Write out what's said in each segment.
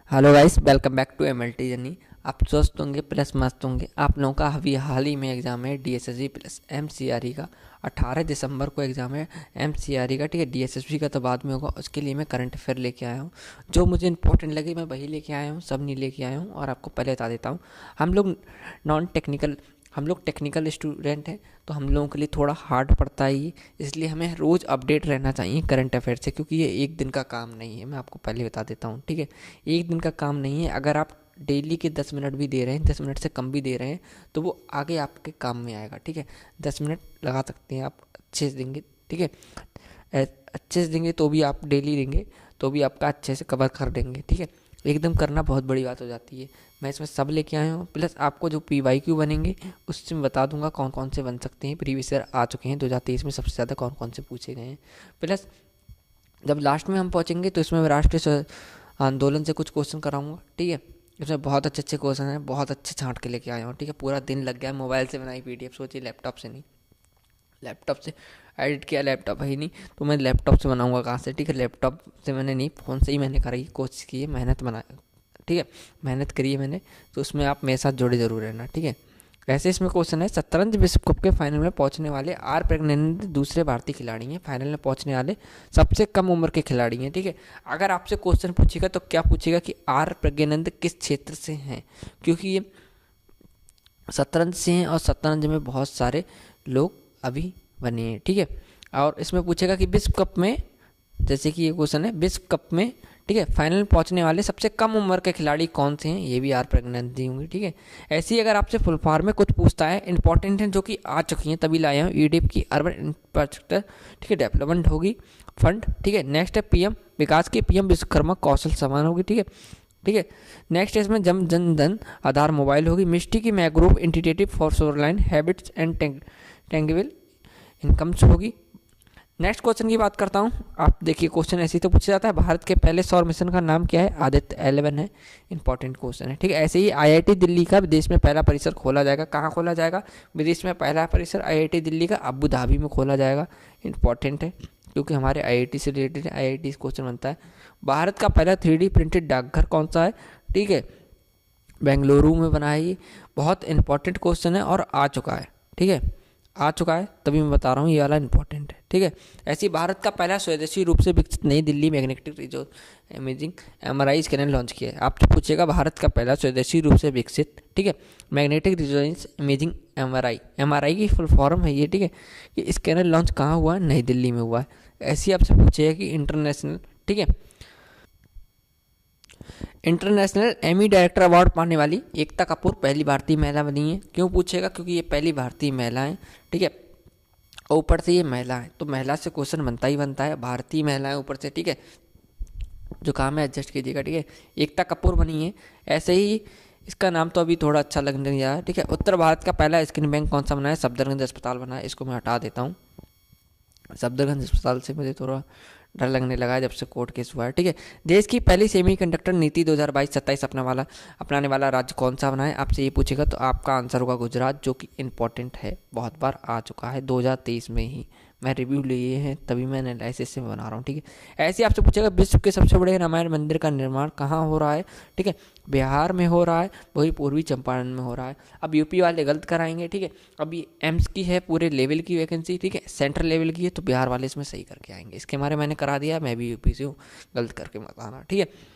Hello guys, welcome back to MLT journey. आप स्वस्थ होंगे प्लस मस्त होंगे। आप लोगों का अभी हाल ही में एग्ज़ाम है डीएसएसबी प्लस एमसीआरई का। 18 दिसंबर को एग्ज़ाम है एमसीआरई का, ठीक है। डीएसएसबी का तो बाद में होगा। उसके लिए मैं करंट अफेयर लेके आया हूँ, जो मुझे इंपॉर्टेंट लगे मैं वही लेके आया हूँ, सब नहीं लेके आया हूँ। और आपको पहले बता देता हूँ, हम लोग नॉन टेक्निकल हम लोग टेक्निकल स्टूडेंट हैं, तो हम लोगों के लिए थोड़ा हार्ड पड़ता है ये। इसलिए हमें रोज़ अपडेट रहना चाहिए करंट अफेयर से, क्योंकि ये एक दिन का काम नहीं है। मैं आपको पहले बता देता हूँ, ठीक है। एक दिन का काम नहीं है। अगर आप डेली के 10 मिनट भी दे रहे हैं, 10 मिनट से कम भी दे रहे हैं, तो वो आगे आपके काम में आएगा, ठीक है। 10 मिनट लगा सकते हैं आप, अच्छे से देंगे, ठीक है। अच्छे से देंगे तो भी आप डेली देंगे तो भी आपका अच्छे से कवर कर देंगे, ठीक है। एकदम करना बहुत बड़ी बात हो जाती है। मैं इसमें सब लेके आया हूँ, प्लस आपको जो PYQ बनेंगे उससे मैं बता दूंगा कौन कौन से बन सकते हैं। प्रीवियस ईयर आ चुके हैं 2023 में, सबसे ज़्यादा कौन कौन से पूछे गए हैं। प्लस जब लास्ट में हम पहुँचेंगे तो इसमें मैं राष्ट्रीय आंदोलन से कुछ क्वेश्चन कराऊंगा, ठीक है। इसमें बहुत अच्छे अच्छे क्वेश्चन हैं, बहुत अच्छे छांट के लेके आया हूँ, ठीक है। पूरा दिन लग गया, मोबाइल से बनाई PDF, सोचिए लैपटॉप से नहीं। लैपटॉप से एडिट किया, लैपटॉप है ही नहीं, तो मैं लैपटॉप से बनाऊंगा कहाँ से, ठीक है। लैपटॉप से मैंने नहीं, फ़ोन से ही मैंने करी, कोशिश की है, मेहनत बना, ठीक है, मेहनत करी है मैंने। तो उसमें आप मेरे साथ जुड़े ज़रूर रहना, ठीक है। ऐसे इसमें क्वेश्चन है, शतरंज विश्व कप के फाइनल में पहुंचने वाले आर प्रज्ञानंद दूसरे भारतीय खिलाड़ी हैं। फाइनल में पहुंचने वाले सबसे कम उम्र के खिलाड़ी हैं, ठीक है। अगर आपसे क्वेश्चन पूछेगा तो क्या पूछेगा कि आर प्रज्ञानंद किस क्षेत्र से हैं, क्योंकि ये शतरंज से हैं और शतरंज में बहुत सारे लोग अभी बने हैं, ठीक है। और इसमें पूछेगा कि विश्व कप में, जैसे कि ये क्वेश्चन है, विश्व कप में, ठीक है, फाइनल में पहुंचने वाले सबसे कम उम्र के खिलाड़ी कौन से हैं, ये भी आर प्रज्ञानंद जी होंगे, ठीक है। ऐसे ही अगर आपसे फुल फॉर्म में कुछ पूछता है, इंपॉर्टेंट है, जो कि आ चुकी हैं तभी लाया हूँ, ईडीएफ की अर्बन इंफ्रास्ट्रक्चर, ठीक है, डेवलपमेंट होगी फंड, ठीक है। नेक्स्ट है PM विकास की, PM विश्वकर्मा कौशल सम्मान होगी, ठीक है, ठीक है। नेक्स्ट है इसमें जन जन धन आधार मोबाइल होगी। मिष्टी की mangrove integrative for shoreline habits and tangible incomes होगी। नेक्स्ट क्वेश्चन की बात करता हूँ। आप देखिए, क्वेश्चन ऐसे ही तो पूछा जाता है, भारत के पहले सौर मिशन का नाम क्या है? आदित्य 11 है, इंपॉर्टेंट क्वेश्चन है, ठीक है। ऐसे ही IIT दिल्ली का विदेश में पहला परिसर खोला जाएगा। कहाँ खोला जाएगा? विदेश में पहला परिसर IIT दिल्ली का अबू धाबी में खोला जाएगा, इंपॉर्टेंट है, क्योंकि हमारे IIT से रिलेटेड IIT से क्वेश्चन बनता है। भारत का पहला 3D प्रिंटेड डाकघर कौन सा है? ठीक है, बेंगलुरु में बना है ये। बहुत इंपॉर्टेंट क्वेश्चन है और आ चुका है, ठीक है, आ चुका है, तभी मैं बता रहा हूँ, ये वाला इंपॉर्टेंट है, ठीक है। ऐसे ही भारत का पहला स्वदेशी रूप से विकसित नई Delhi magnetic resonance imaging MRI scanner launch किया है। आपसे पूछेगा भारत का पहला स्वदेशी रूप से विकसित, ठीक है, मैग्नेटिक रिजोनेंस इमेजिंग MRI की फुल फॉर्म है ये, ठीक है। ये स्कैनर लॉन्च कहाँ हुआ है? नई दिल्ली में हुआ है। ऐसे ही आपसे पूछेगा कि इंटरनेशनल, ठीक है, इंटरनेशनल एमी डायरेक्टर अवार्ड पाने वाली एकता कपूर पहली भारतीय महिला बनी है। क्यों पूछेगा? क्योंकि ये पहली भारतीय महिला है, ठीक है। और ऊपर से ये महिला है, तो महिला से क्वेश्चन बनता ही बनता है, भारतीय महिला है ऊपर से, ठीक है। जो काम है एडजस्ट कीजिएगा, ठीक है। एकता कपूर बनी है। ऐसे ही इसका नाम तो अभी थोड़ा अच्छा लगने लगा है, ठीक है। उत्तर भारत का पहला स्किन बैंक कौन सा बना है? सफदरगंज अस्पताल बना है। इसको मैं हटा देता हूँ, सफदरगंज अस्पताल से मुझे थोड़ा डर लगने लगा है जब से कोर्ट केस हुआ है, ठीक है। देश की पहली सेमीकंडक्टर नीति 2022-27 अपनाने वाला राज्य कौन सा बना है? आपसे ये पूछेगा तो आपका आंसर होगा गुजरात, जो कि इंपॉर्टेंट है, बहुत बार आ चुका है 2023 में ही। मैं रिव्यू लिए हैं तभी मैं एनालिसिस से बना रहा हूँ, ठीक है। ऐसे ही आपसे पूछेगा विश्व के सबसे बड़े रामायण मंदिर का निर्माण कहाँ हो रहा है? ठीक है, बिहार में हो रहा है, वही पूर्वी चंपारण में हो रहा है। अब यूपी वाले गलत कराएंगे, ठीक है। अभी एम्स की है पूरे लेवल की वैकेंसी, ठीक है, सेंट्रल लेवल की है, तो बिहार वाले इसमें सही करके आएंगे। इसके बारे मैंने करा दिया, मैं भी यूपी से हूँ, गलत करके मत आना, ठीक है।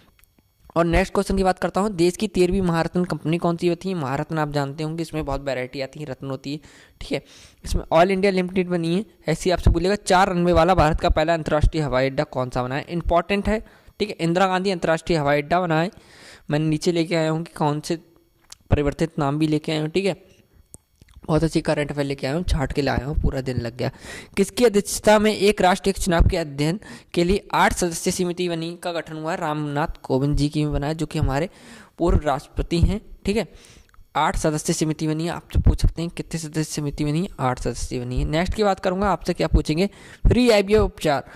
और नेक्स्ट क्वेश्चन की बात करता हूँ। देश की 13वीं महारत्न कंपनी कौन सी होती है? महारत्न आप जानते होंगे, इसमें बहुत वैरायटी आती है, रत्न होती है, ठीक है। इसमें ऑल इंडिया लिमिटेड बनी है। ऐसी आपसे बोलेगा 4 रनवे वाला भारत का पहला अंतर्राष्ट्रीय हवाई अड्डा कौन सा बना है? इंपॉर्टेंट है, ठीक है, इंदिरा गांधी अंतर्राष्ट्रीय हवाई अड्डा बना है। मैंने नीचे लेके आया हूँ कि कौन से परिवर्तित नाम भी लेके आया हूँ, ठीक है। बहुत अच्छी करंट अफेयर लेके आया हूँ, छाट के लाया हूँ, पूरा दिन लग गया। किसकी अध्यक्षता में एक राष्ट्रीय चुनाव के अध्ययन के लिए 8 सदस्यीय समिति बनी का गठन हुआ है? रामनाथ कोविंद जी की बनाया, जो कि हमारे पूर्व राष्ट्रपति हैं, ठीक है। 8 सदस्यीय समिति बनी है। आपसे पूछ सकते हैं कितने सदस्य समिति बनी है? 8 सदस्यीय बनी है। नेक्स्ट की बात करूंगा, आपसे क्या पूछेंगे? फ्री IVF उपचार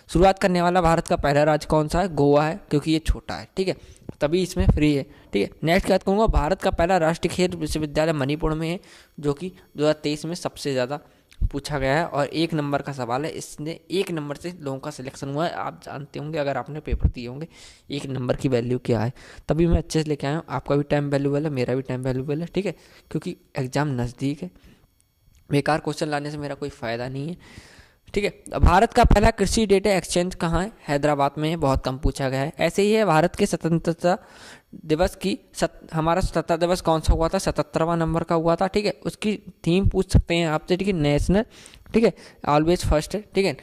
शुरुआत करने वाला भारत का पहला राज्य कौन सा है? गोवा है, क्योंकि ये छोटा है, ठीक है, तभी इसमें फ्री है, ठीक है। नेक्स्ट बात कहूँगा, भारत का पहला राष्ट्रीय खेल विश्वविद्यालय मणिपुर में है, जो कि 2023 में सबसे ज़्यादा पूछा गया है और 1 नंबर का सवाल है। इसने 1 नंबर से लोगों का सिलेक्शन हुआ है। आप जानते होंगे अगर आपने पेपर दिए होंगे 1 नंबर की वैल्यू क्या है। तभी मैं अच्छे से लेके आया हूँ। आपका भी टाइम वैल्यूबल है, मेरा भी टाइम वैल्यूबल है, ठीक है, क्योंकि एग्ज़ाम नज़दीक है। बेकार क्वेश्चन लाने से मेरा कोई फ़ायदा नहीं है, ठीक है। भारत का पहला कृषि डेटा एक्सचेंज कहाँ है? हैदराबाद में है। बहुत कम पूछा गया है। ऐसे ही है भारत के स्वतंत्रता दिवस की हमारा स्वतंत्रता दिवस कौन सा हुआ था? 77वां नंबर का हुआ था, ठीक है। उसकी थीम पूछ सकते हैं आपसे, ठीक है, नेशनल, ठीक है, ऑलवेज फर्स्ट है, ठीक है।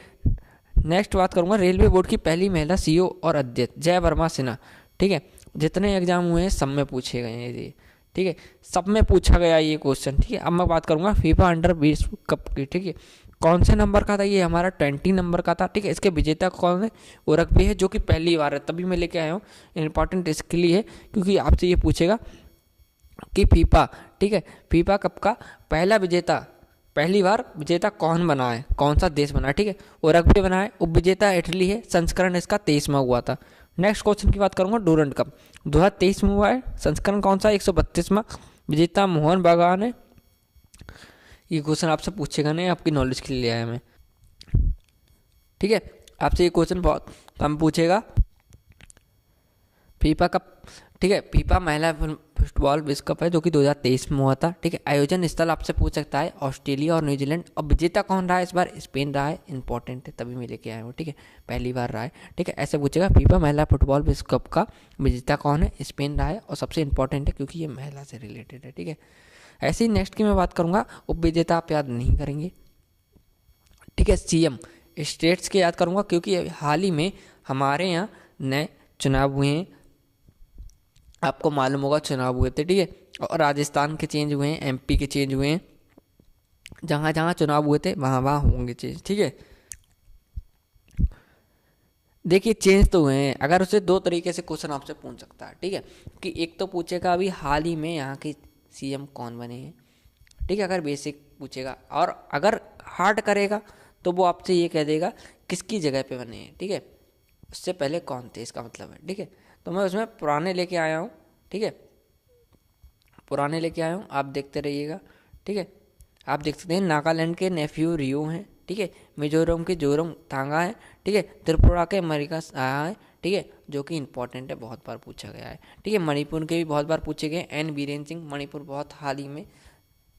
नेक्स्ट बात करूंगा रेलवे बोर्ड की पहली महिला सीईओ और अध्यक्ष जय वर्मा सिन्हा, ठीक है। जितने एग्जाम हुए हैं सब में पूछे गए हैं ये, ठीक है, सब में पूछा गया ये क्वेश्चन, ठीक है। अब मैं बात करूंगा फीफा अंडर 20 कप की, ठीक है। कौन से नंबर का था? ये हमारा 20 नंबर का था, ठीक है। इसके विजेता कौन है? उरुग्वे है, जो कि पहली बार है। तभी मैं लेके आया हूँ, इंपॉर्टेंट इसके लिए है क्योंकि आपसे ये पूछेगा कि फीफा, ठीक है, फीफा कप का पहला विजेता, पहली बार विजेता कौन बना है, कौन सा देश बना है, ठीक है। उरुग्वे बना है। उपविजेता इटली है। संस्करण इसका 23वां हुआ था। नेक्स्ट क्वेश्चन की बात करूंगा डूरंड कप 2023 में हुआ है। संस्करण कौन सा? 132वां। विजेता मोहन बागान है। ये क्वेश्चन आपसे पूछेगा नहीं, आपकी नॉलेज के लिए आया मैं, ठीक है। आपसे ये क्वेश्चन बहुत कम पूछेगा। फीफा कप, ठीक है, फीफा महिला फुटबॉल विश्व कप है जो कि 2023 में हुआ था, ठीक है। आयोजन स्थल आपसे पूछ सकता है ऑस्ट्रेलिया और न्यूजीलैंड। अब विजेता कौन रहा है इस बार? स्पेन रहा है। इंपॉर्टेंट है, तभी मैं लेके आया हूँ, ठीक है, पहली बार रहा है, ठीक है। ऐसे पूछेगा फीफा महिला फुटबॉल विश्व कप का विजेता कौन है? स्पेन रहा है। और सबसे इंपॉर्टेंट है क्योंकि ये महिला से रिलेटेड है, ठीक है। ऐसे ही नेक्स्ट की मैं बात करूंगा उपविजेता, आप याद नहीं करेंगे, ठीक है। सीएम स्टेट्स के याद करूंगा क्योंकि हाल ही में हमारे यहाँ नए चुनाव हुए हैं, आपको मालूम होगा चुनाव हुए थे, ठीक है। और राजस्थान के चेंज हुए हैं, एमपी के चेंज हुए हैं। जहाँ जहाँ चुनाव हुए थे वहाँ वहाँ होंगे चेंज, ठीक है। देखिए चेंज तो हुए हैं। अगर उसे 2 तरीके से क्वेश्चन आपसे पूछ सकता है, ठीक है, कि एक तो पूछेगा अभी हाल ही में यहाँ के सीएम कौन बने हैं, ठीक है, अगर बेसिक पूछेगा। और अगर हार्ड करेगा तो वो आपसे ये कह देगा किसकी जगह पे बने हैं, ठीक है, उससे पहले कौन थे, इसका मतलब है, ठीक है। तो मैं उसमें पुराने लेके आया हूँ, ठीक है, पुराने लेके आया हूँ, आप देखते रहिएगा, ठीक है। आप देख सकते हैं नागालैंड के नेफ्यू रियो हैं, ठीक है। मिजोरम के जोरम थांगा है, ठीक है। त्रिपुरा के मरिका आया है, ठीक है, जो कि इंपॉर्टेंट है, बहुत बार पूछा गया है, ठीक है। मणिपुर के भी बहुत बार पूछे गए। एन बीरेन सिंह, मणिपुर बहुत हाल ही में,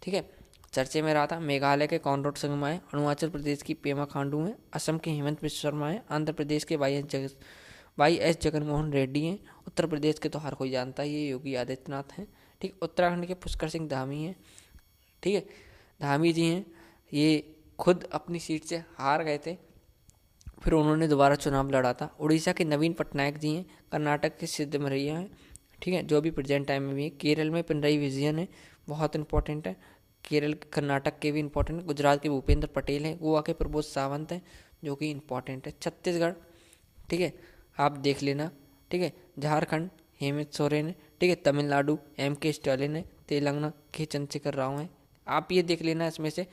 ठीक है, चर्चे में रहा था। मेघालय के कॉनराड संगमा है। अरुणाचल प्रदेश की पेमा खांडू है। असम के हेमंत बिश्व शर्मा है। आंध्र प्रदेश के वाई एस जगनमोहन रेड्डी हैं। उत्तर प्रदेश के तो हर कोई जानता है, ये योगी आदित्यनाथ हैं, ठीक। उत्तराखंड के पुष्कर सिंह धामी हैं, ठीक है, धामी जी हैं। ये खुद अपनी सीट से हार गए थे, फिर उन्होंने दोबारा चुनाव लड़ा था। उड़ीसा के नवीन पटनायक जी हैं। कर्नाटक के सिद्धमरैया हैं, ठीक है, जो भी प्रेजेंट टाइम में भी है। केरल में पिनराई विजयन है, बहुत इंपॉर्टेंट है। केरल कर्नाटक के भी इंपॉर्टेंट है। गुजरात के भूपेंद्र पटेल हैं। गोवा के प्रबोध सावंत हैं, जो कि इंपॉर्टेंट है। छत्तीसगढ़, ठीक है, आप देख लेना, ठीक है। झारखंड हेमंत सोरेन है, ठीक है। तमिलनाडु के स्टालिन है। तेलंगाना के चंद्रशेखर राव हैं। आप ये देख लेना इसमें से,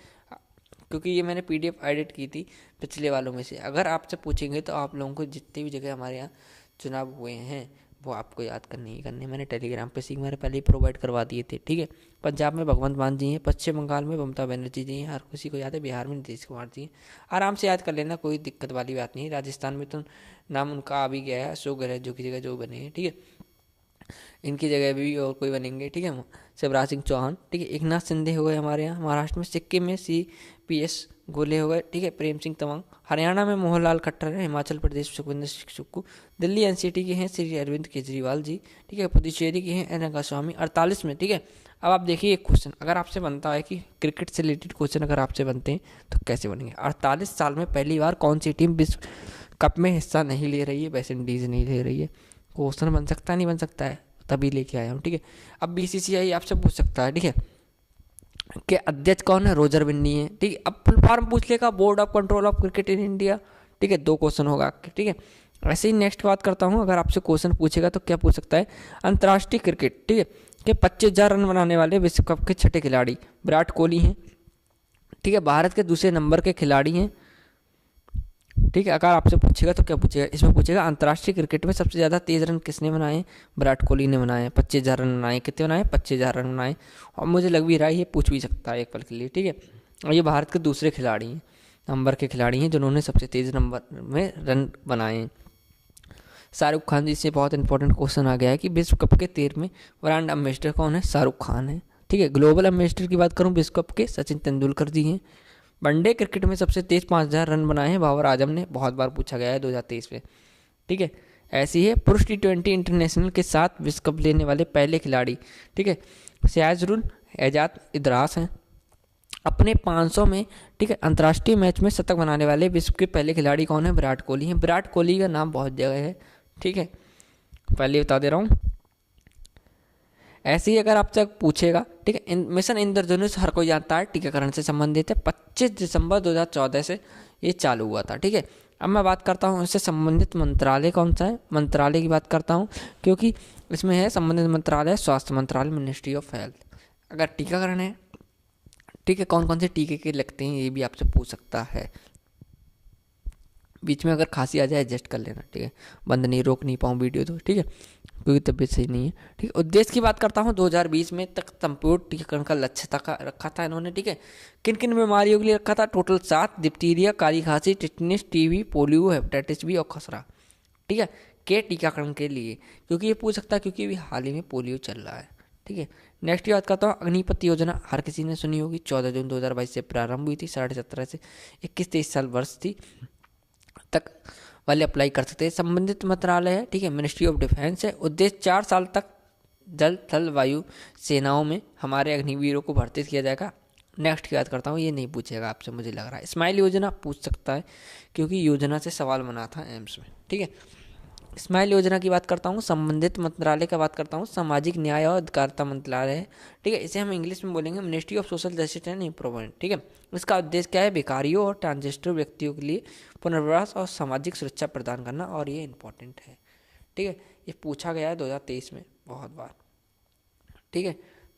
क्योंकि ये मैंने पीडीएफ एडिट की थी पिछले वालों में से। अगर आपसे पूछेंगे तो आप लोगों को जितनी भी जगह हमारे यहाँ चुनाव हुए हैं वो आपको याद करने ही करने। मैंने टेलीग्राम पे सीख मेरे पहले ही प्रोवाइड करवा दिए थे, ठीक है। पंजाब में भगवंत मान जी हैं। पश्चिम बंगाल में ममता बनर्जी जी हैं, हर किसी को याद है। बिहार में नीतीश कुमार जी हैं। आराम से याद कर लेना, कोई दिक्कत वाली बात नहीं है। राजस्थान में तो नाम उनका आ भी गया है, अशोक गहलोत जो की जगह जो बने हैं, ठीक है। इनकी जगह भी और कोई बनेंगे, ठीक है। शिवराज सिंह चौहान, ठीक है। एकनाथ शिंदे हो गए हमारे यहाँ। महाराष्ट्र में सिक्किम में CPS गोले हो गए, ठीक है। प्रेम सिंह तमांग। हरियाणा में मोहनलाल खट्टर है। हिमाचल प्रदेश सुखविंदर सिंह सुक्खू। दिल्ली NCT के हैं श्री अरविंद केजरीवाल जी, ठीक है। पुदुचेरी के हैं एन रंगास्वामी। 48 में, ठीक है। अब आप देखिए एक क्वेश्चन अगर आपसे बनता है कि क्रिकेट से रिलेटेड क्वेश्चन अगर आपसे बनते हैं तो कैसे बनेंगे। 48 साल में पहली बार कौन सी टीम विश्व कप में हिस्सा नहीं ले रही है? वेस्ट इंडीज़ नहीं ले रही है। क्वेश्चन बन सकता है, नहीं बन सकता है, तभी लेके आया हूँ, ठीक है। अब BCCI आपसे पूछ सकता है, ठीक है, कि अध्यक्ष कौन है? रोजर बिन्नी है, ठीक है। अब फुल फॉर्म पूछ लेगा board of control of cricket in India, ठीक है। 2 क्वेश्चन होगा, ठीक है। ऐसे ही नेक्स्ट बात करता हूँ, अगर आपसे क्वेश्चन पूछेगा तो क्या पूछ सकता है? अंतर्राष्ट्रीय क्रिकेट, ठीक है, कि 25,000 रन बनाने वाले विश्व कप के 6ठे खिलाड़ी विराट कोहली हैं, ठीक है। भारत के दूसरे नंबर के खिलाड़ी हैं, ठीक है। अगर आपसे पूछेगा तो क्या पूछेगा? इसमें पूछेगा अंतर्राष्ट्रीय क्रिकेट में सबसे ज़्यादा तेज रन किसने बनाए हैं? विराट कोहली ने बनाए हैं। 25,000 रन बनाए। कितने बनाए? 25,000 रन बनाए। और मुझे लग भी रहा है ये पूछ भी सकता है एक पल के लिए, ठीक है। और ये भारत के दूसरे खिलाड़ी हैं, नंबर के खिलाड़ी हैं जिन्होंने सबसे तेज़ नंबर में रन बनाए हैं। शाहरुख खान जी से बहुत इंपॉर्टेंट क्वेश्चन आ गया है कि विश्व कप के 13वें ब्रांड एम्बेसडर कौन है? शाहरुख खान है। ठीक है, ग्लोबल एम्बेसडर की बात करूँ विश्व कप के, सचिन तेंदुलकर जी हैं। वनडे क्रिकेट में सबसे तेज 5000 रन बनाए हैं बाबर आजम ने, बहुत बार पूछा गया है 2023 में। ठीक है, ऐसी है पुरुष T20 इंटरनेशनल के साथ विश्व कप लेने वाले पहले खिलाड़ी। ठीक है, सिराजुल एजाज इदरास हैं। अपने 500 में, ठीक है, अंतर्राष्ट्रीय मैच में शतक बनाने वाले विश्व के पहले खिलाड़ी कौन है? विराट कोहली हैं। विराट कोहली का नाम बहुत जगह है। ठीक है, पहले बता दे रहा हूँ। ऐसे ही अगर आपसे पूछेगा, ठीक है, मिशन इंद्रधनुष हर कोई जानता है, टीकाकरण से संबंधित है। 25 दिसंबर 2014 से ये चालू हुआ था। ठीक है, अब मैं बात करता हूँ इससे संबंधित मंत्रालय कौन सा है। मंत्रालय की बात करता हूँ क्योंकि इसमें है संबंधित मंत्रालय स्वास्थ्य मंत्रालय, मिनिस्ट्री ऑफ हेल्थ। अगर टीकाकरण है, ठीक है, कौन कौन से टीके के लगते हैं ये भी आपसे पूछ सकता है। बीच में अगर खांसी आ जाए एडजस्ट कर लेना। ठीक है, बंद नहीं, रोक नहीं पाऊँ वीडियो तो, ठीक है, क्योंकि तबीयत सही नहीं है। ठीक है, उद्देश्य की बात करता हूँ 2020 में तक संपूर्ण टीकाकरण का लक्ष्य तक रखा था इन्होंने। ठीक है, किन किन बीमारियों के लिए रखा था? टोटल 7, डिप्थीरिया, काली खांसी, टिटनिस, टीबी, पोलियो, हेपेटाइटिस बी और खसरा। ठीक है, के टीकाकरण के लिए, क्योंकि ये पूछ सकता है क्योंकि अभी हाल ही में पोलियो चल रहा है। ठीक है, नेक्स्ट की बात करता हूँ अग्निपथ योजना, हर किसी ने सुनी होगी। 14 जून 2022 से प्रारंभ हुई थी। 17.5 से 21-23 साल वर्ष थी तक वाले अप्लाई कर सकते हैं। संबंधित मंत्रालय है, ठीक है, मिनिस्ट्री ऑफ डिफेंस है। उद्देश्य 4 साल तक जल थल वायु सेनाओं में हमारे अग्निवीरों को भर्ती किया जाएगा। नेक्स्ट की बात करता हूँ, ये नहीं पूछेगा आपसे मुझे लग रहा है। स्माइल योजना पूछ सकता है क्योंकि योजना से सवाल बना था एम्स में। ठीक है, स्माइल योजना की बात करता हूँ। संबंधित मंत्रालय का बात करता हूँ, सामाजिक न्याय और अधिकारिता मंत्रालय है। ठीक है, इसे हम इंग्लिश में बोलेंगे ministry of social justice and improvement. ठीक है, इसका उद्देश्य क्या है? भिखारियों और ट्रांसजेंडर व्यक्तियों के लिए पुनर्वास और सामाजिक सुरक्षा प्रदान करना, और ये इंपॉर्टेंट है। ठीक है, ये पूछा गया है 2023 में बहुत बार। ठीक है,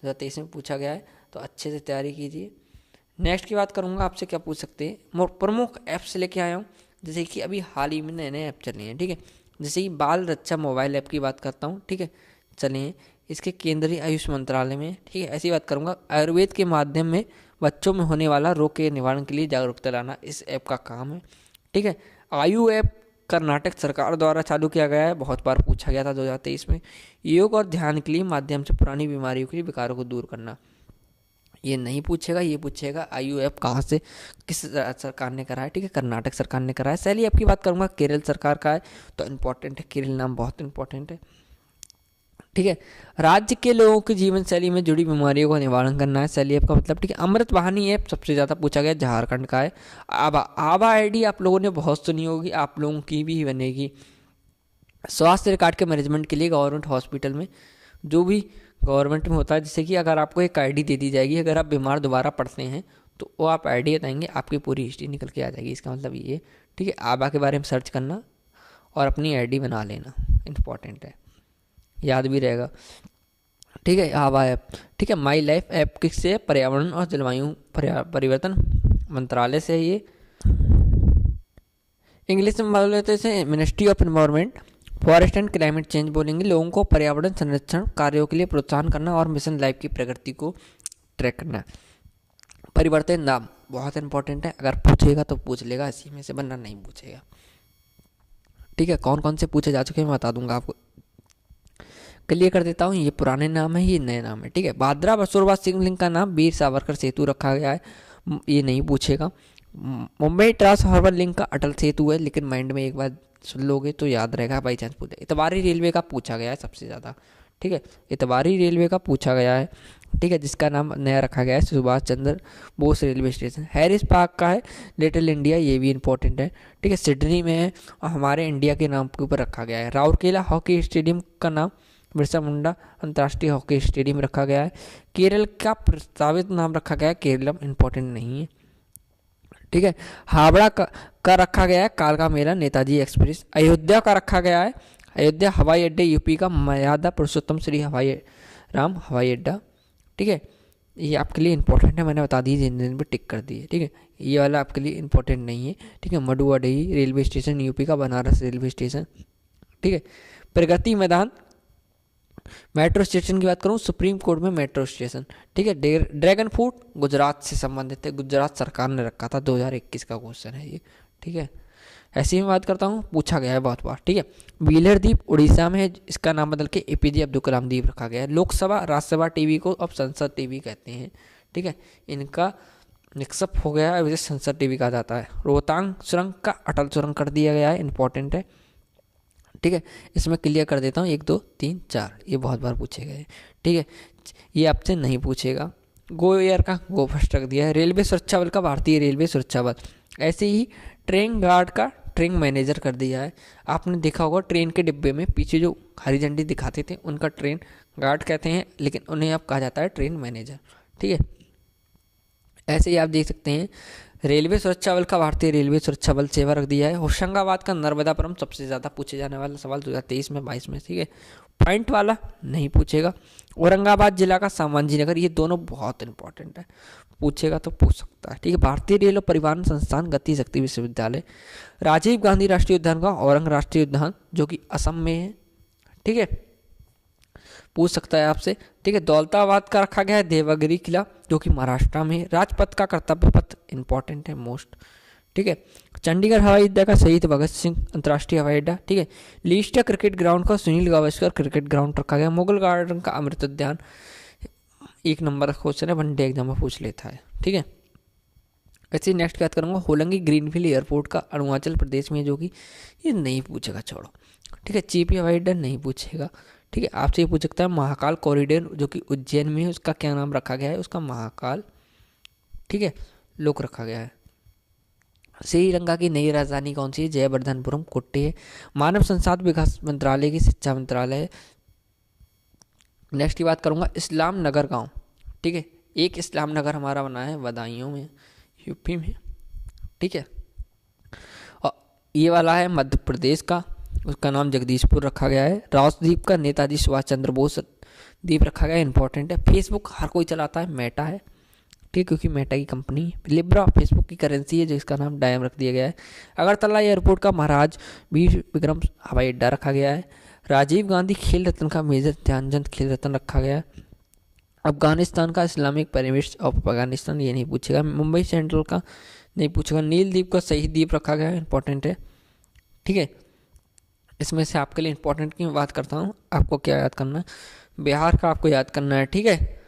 2023 में पूछा गया है, तो अच्छे से तैयारी कीजिए। नेक्स्ट की बात करूँगा, आपसे क्या पूछ सकते हैं। प्रमुख ऐप्स लेके आया हूँ, जैसे कि अभी हाल ही में नए नए ऐप चले हैं। ठीक है, जैसे कि बाल रक्षा मोबाइल ऐप की बात करता हूँ। ठीक है, चलिए, इसके केंद्रीय आयुष मंत्रालय में। ठीक है, ऐसी बात करूँगा। आयुर्वेद के माध्यम में बच्चों में होने वाला रोग के निवारण के लिए जागरूकता लाना इस ऐप का काम है। ठीक है, आयु ऐप कर्नाटक सरकार द्वारा चालू किया गया है, बहुत बार पूछा गया था 2023 में। योग और ध्यान के लिए माध्यम से पुरानी बीमारियों के लिए विकारों को दूर करना, ये नहीं पूछेगा। ये पूछेगा आयु ऐप कहाँ से, किस सरकार ने करा है। ठीक है, कर्नाटक सरकार ने करा है। शैली ऐप की बात करूँगा, केरल सरकार का है, तो इम्पोर्टेंट है, केरल नाम बहुत इंपॉर्टेंट है। ठीक है, राज्य के लोगों की जीवन शैली में जुड़ी बीमारियों का निवारण करना है शैली ऐप का मतलब। ठीक है, अमृत वाहिनी ऐप सबसे ज़्यादा पूछा गया, झारखंड का है। आभा आईडी आप लोगों ने बहुत सुनी होगी, आप लोगों की भी बनेगी। स्वास्थ्य रिकॉर्ड के मैनेजमेंट के लिए गवर्नमेंट हॉस्पिटल में, जो भी गवर्नमेंट में होता है, जैसे कि अगर आपको एक आईडी दे दी जाएगी, अगर आप बीमार दोबारा पड़ते हैं तो वो आप आईडी बताएंगे, आपकी पूरी हिस्ट्री निकल के आ जाएगी। इसका मतलब ये। ठीक है, आभा के बारे में सर्च करना और अपनी आईडी बना लेना, इंपॉर्टेंट है, याद भी रहेगा। ठीक है, आभा ऐप। ठीक है, माई लाइफ ऐप किससे? पर्यावरण और जलवायु परिवर्तन मंत्रालय से है ये। इंग्लिश में बोल लेते हैं ministry of environment, forest and climate change बोलेंगे। लोगों को पर्यावरण संरक्षण कार्यों के लिए प्रोत्साहन करना और मिशन लाइफ की प्रगति को ट्रैक करना। परिवर्तन नाम बहुत इंपॉर्टेंट है, अगर पूछेगा तो पूछ लेगा, इसी में से बनना नहीं पूछेगा। ठीक है, कौन कौन से पूछे जा चुके हैं मैं बता दूंगा आपको, क्लियर कर देता हूँ। ये पुराने नाम है, ये नए नाम है। ठीक है, भादरा बसोरवा सिंह लिंक का नाम वीर सावरकर सेतु रखा गया है, ये नहीं पूछेगा। मुंबई ट्रांस हार्बर लिंक का अटल सेतु है, लेकिन माइंड में एक बार सुन लोगे तो याद रहेगा, बाई चांस पूछे। इतवारी रेलवे का पूछा गया है सबसे ज़्यादा। ठीक है, इतवारी रेलवे का पूछा गया है। ठीक है, जिसका नाम नया रखा गया है Subhash Chandra Bose railway station. Harris park का है लिटिल इंडिया, ये भी इंपॉर्टेंट है। ठीक है, सिडनी में है और हमारे इंडिया के नाम के ऊपर रखा गया है। राउरकेला हॉकी स्टेडियम का नाम बिरसा मुंडा अंतर्राष्ट्रीय हॉकी स्टेडियम रखा गया है। केरल का प्रस्तावित नाम रखा गया है केरलम, इंपॉर्टेंट नहीं है। ठीक है, हावड़ा का रखा गया है कालका मेला नेताजी एक्सप्रेस। अयोध्या का रखा गया है अयोध्या हवाई अड्डे, यूपी का मर्यादा पुरुषोत्तम श्री राम हवाई अड्डा। ठीक है, ये आपके लिए इंपॉर्टेंट है, मैंने बता दी, जिन पर टिक कर दी है। ठीक है, ये वाला आपके लिए इंपॉर्टेंट नहीं है। ठीक है, मडुआडीह रेलवे स्टेशन यूपी का, बनारस रेलवे स्टेशन। ठीक है, प्रगति मैदान मेट्रो स्टेशन की बात करूँ, सुप्रीम कोर्ट में मेट्रो स्टेशन, ठीक है। ड्रैगन फ्रूट गुजरात से संबंधित है, गुजरात सरकार ने रखा था, 2021 का क्वेश्चन है ये, ठीक है। ऐसे ही मैं बात करता हूँ, पूछा गया है बहुत बार, ठीक है। व्हीलर द्वीप उड़ीसा में है, इसका नाम बदल के एपीजे अब्दुल कलाम द्वीप रखा गया है। लोकसभा राज्यसभा टीवी को अब संसद टीवी कहते हैं, ठीक है। इनका मिक्सअप हो गया है, इसे संसद टीवी कहा जाता है। रोहतांग सुरंग का अटल सुरंग कर दिया गया है, इंपॉर्टेंट है, ठीक है। इसमें क्लियर कर देता हूँ, 1 2 3 4, ये बहुत बार पूछे गए, ठीक है। ये आपसे नहीं पूछेगा। गो एयर का गो फर्स्ट रख दिया है। रेलवे सुरक्षा बल का भारतीय रेलवे सुरक्षा बल। ऐसे ही ट्रेन गार्ड का ट्रेन मैनेजर कर दिया है। आपने देखा होगा ट्रेन के डिब्बे में पीछे जो हरी झंडी दिखाते थे उनका ट्रेन गार्ड कहते हैं, लेकिन उन्हें अब कहा जाता है ट्रेन मैनेजर, ठीक है। ऐसे ही आप देख सकते हैं रेलवे सुरक्षा बल का भारतीय रेलवे सुरक्षा बल सेवा रख दिया है। होशंगाबाद का नर्मदापुरम सबसे ज़्यादा पूछे जाने वाला सवाल 2023 में 22 में, ठीक है। पॉइंट वाला नहीं पूछेगा। औरंगाबाद जिला का सामांजी नगर, ये दोनों बहुत इंपॉर्टेंट है, पूछेगा तो पूछ सकता है, ठीक है। भारतीय रेल और परिवहन संस्थान गति शक्ति विश्वविद्यालय। राजीव गांधी राष्ट्रीय उद्यान का औरंग राष्ट्रीय उद्यान जो कि असम में है, ठीक है, पूछ सकता है आपसे, ठीक है। दौलताबाद का रखा गया है देवगिरी किला जो कि महाराष्ट्र में है। राजपथ का कर्तव्य पथ इंपॉर्टेंट है मोस्ट, ठीक है। चंडीगढ़ हवाई अड्डा का शहीद भगत सिंह अंतर्राष्ट्रीय हवाई अड्डा, ठीक है। लीस्टर क्रिकेट ग्राउंड का सुनील गावस्कर क्रिकेट ग्राउंड रखा गया। मुगल गार्डन का अमृत उद्यान, 1 नंबर का क्वेश्चन है, वनडे एग्जाम में पूछ लेता है, ठीक है। ऐसे नेक्स्ट बात करूँगा होलंगी ग्रीनफील्ड एयरपोर्ट का अरुणाचल प्रदेश में, जो कि ये नहीं पूछेगा, छोड़ो, ठीक है। चीपी हवाई अड्डा नहीं पूछेगा, ठीक है। आपसे ये पूछ सकता है महाकाल कॉरिडोर जो कि उज्जैन में है, उसका क्या नाम रखा गया है, उसका महाकाल, ठीक है, लोक रखा गया है। श्रीलंका की नई राजधानी कौन सी है, जयवर्धनपुरम कोट्टे है। मानव संसाधन विकास मंत्रालय की शिक्षा मंत्रालय है। नेक्स्ट की बात करूँगा इस्लाम नगर गाँव, ठीक है। एक इस्लाम नगर हमारा बना है बदायूं में, यूपी में, ठीक है। और ये वाला है मध्य प्रदेश का, उसका नाम जगदीशपुर रखा गया है। राजद्वीप का नेताजी सुभाष चंद्र बोस द्वीप रखा गया है, इंपॉर्टेंट है। फेसबुक हर कोई चलाता है, मेटा है, ठीक, क्योंकि मेटा की कंपनी है। लिब्रा फेसबुक की करेंसी है, जो इसका नाम डायम रख दिया गया है। अगरतला एयरपोर्ट का महाराज वीर विक्रम हवाई अड्डा रखा गया है। राजीव गांधी खेल रत्न का मेजर ध्यानचंद खेल रत्न रखा गया है। अफगानिस्तान का इस्लामिक परिवेश ऑफ अफगानिस्तान, ये नहीं पूछेगा। मुंबई सेंट्रल का नहीं पूछेगा। नील द्वीप का शहीद द्वीप रखा गया है, इंपॉर्टेंट है, ठीक है। इसमें से आपके लिए इंपॉर्टेंट की मैं बात करता हूँ, आपको क्या याद करना है, बिहार का आपको याद करना है, ठीक है।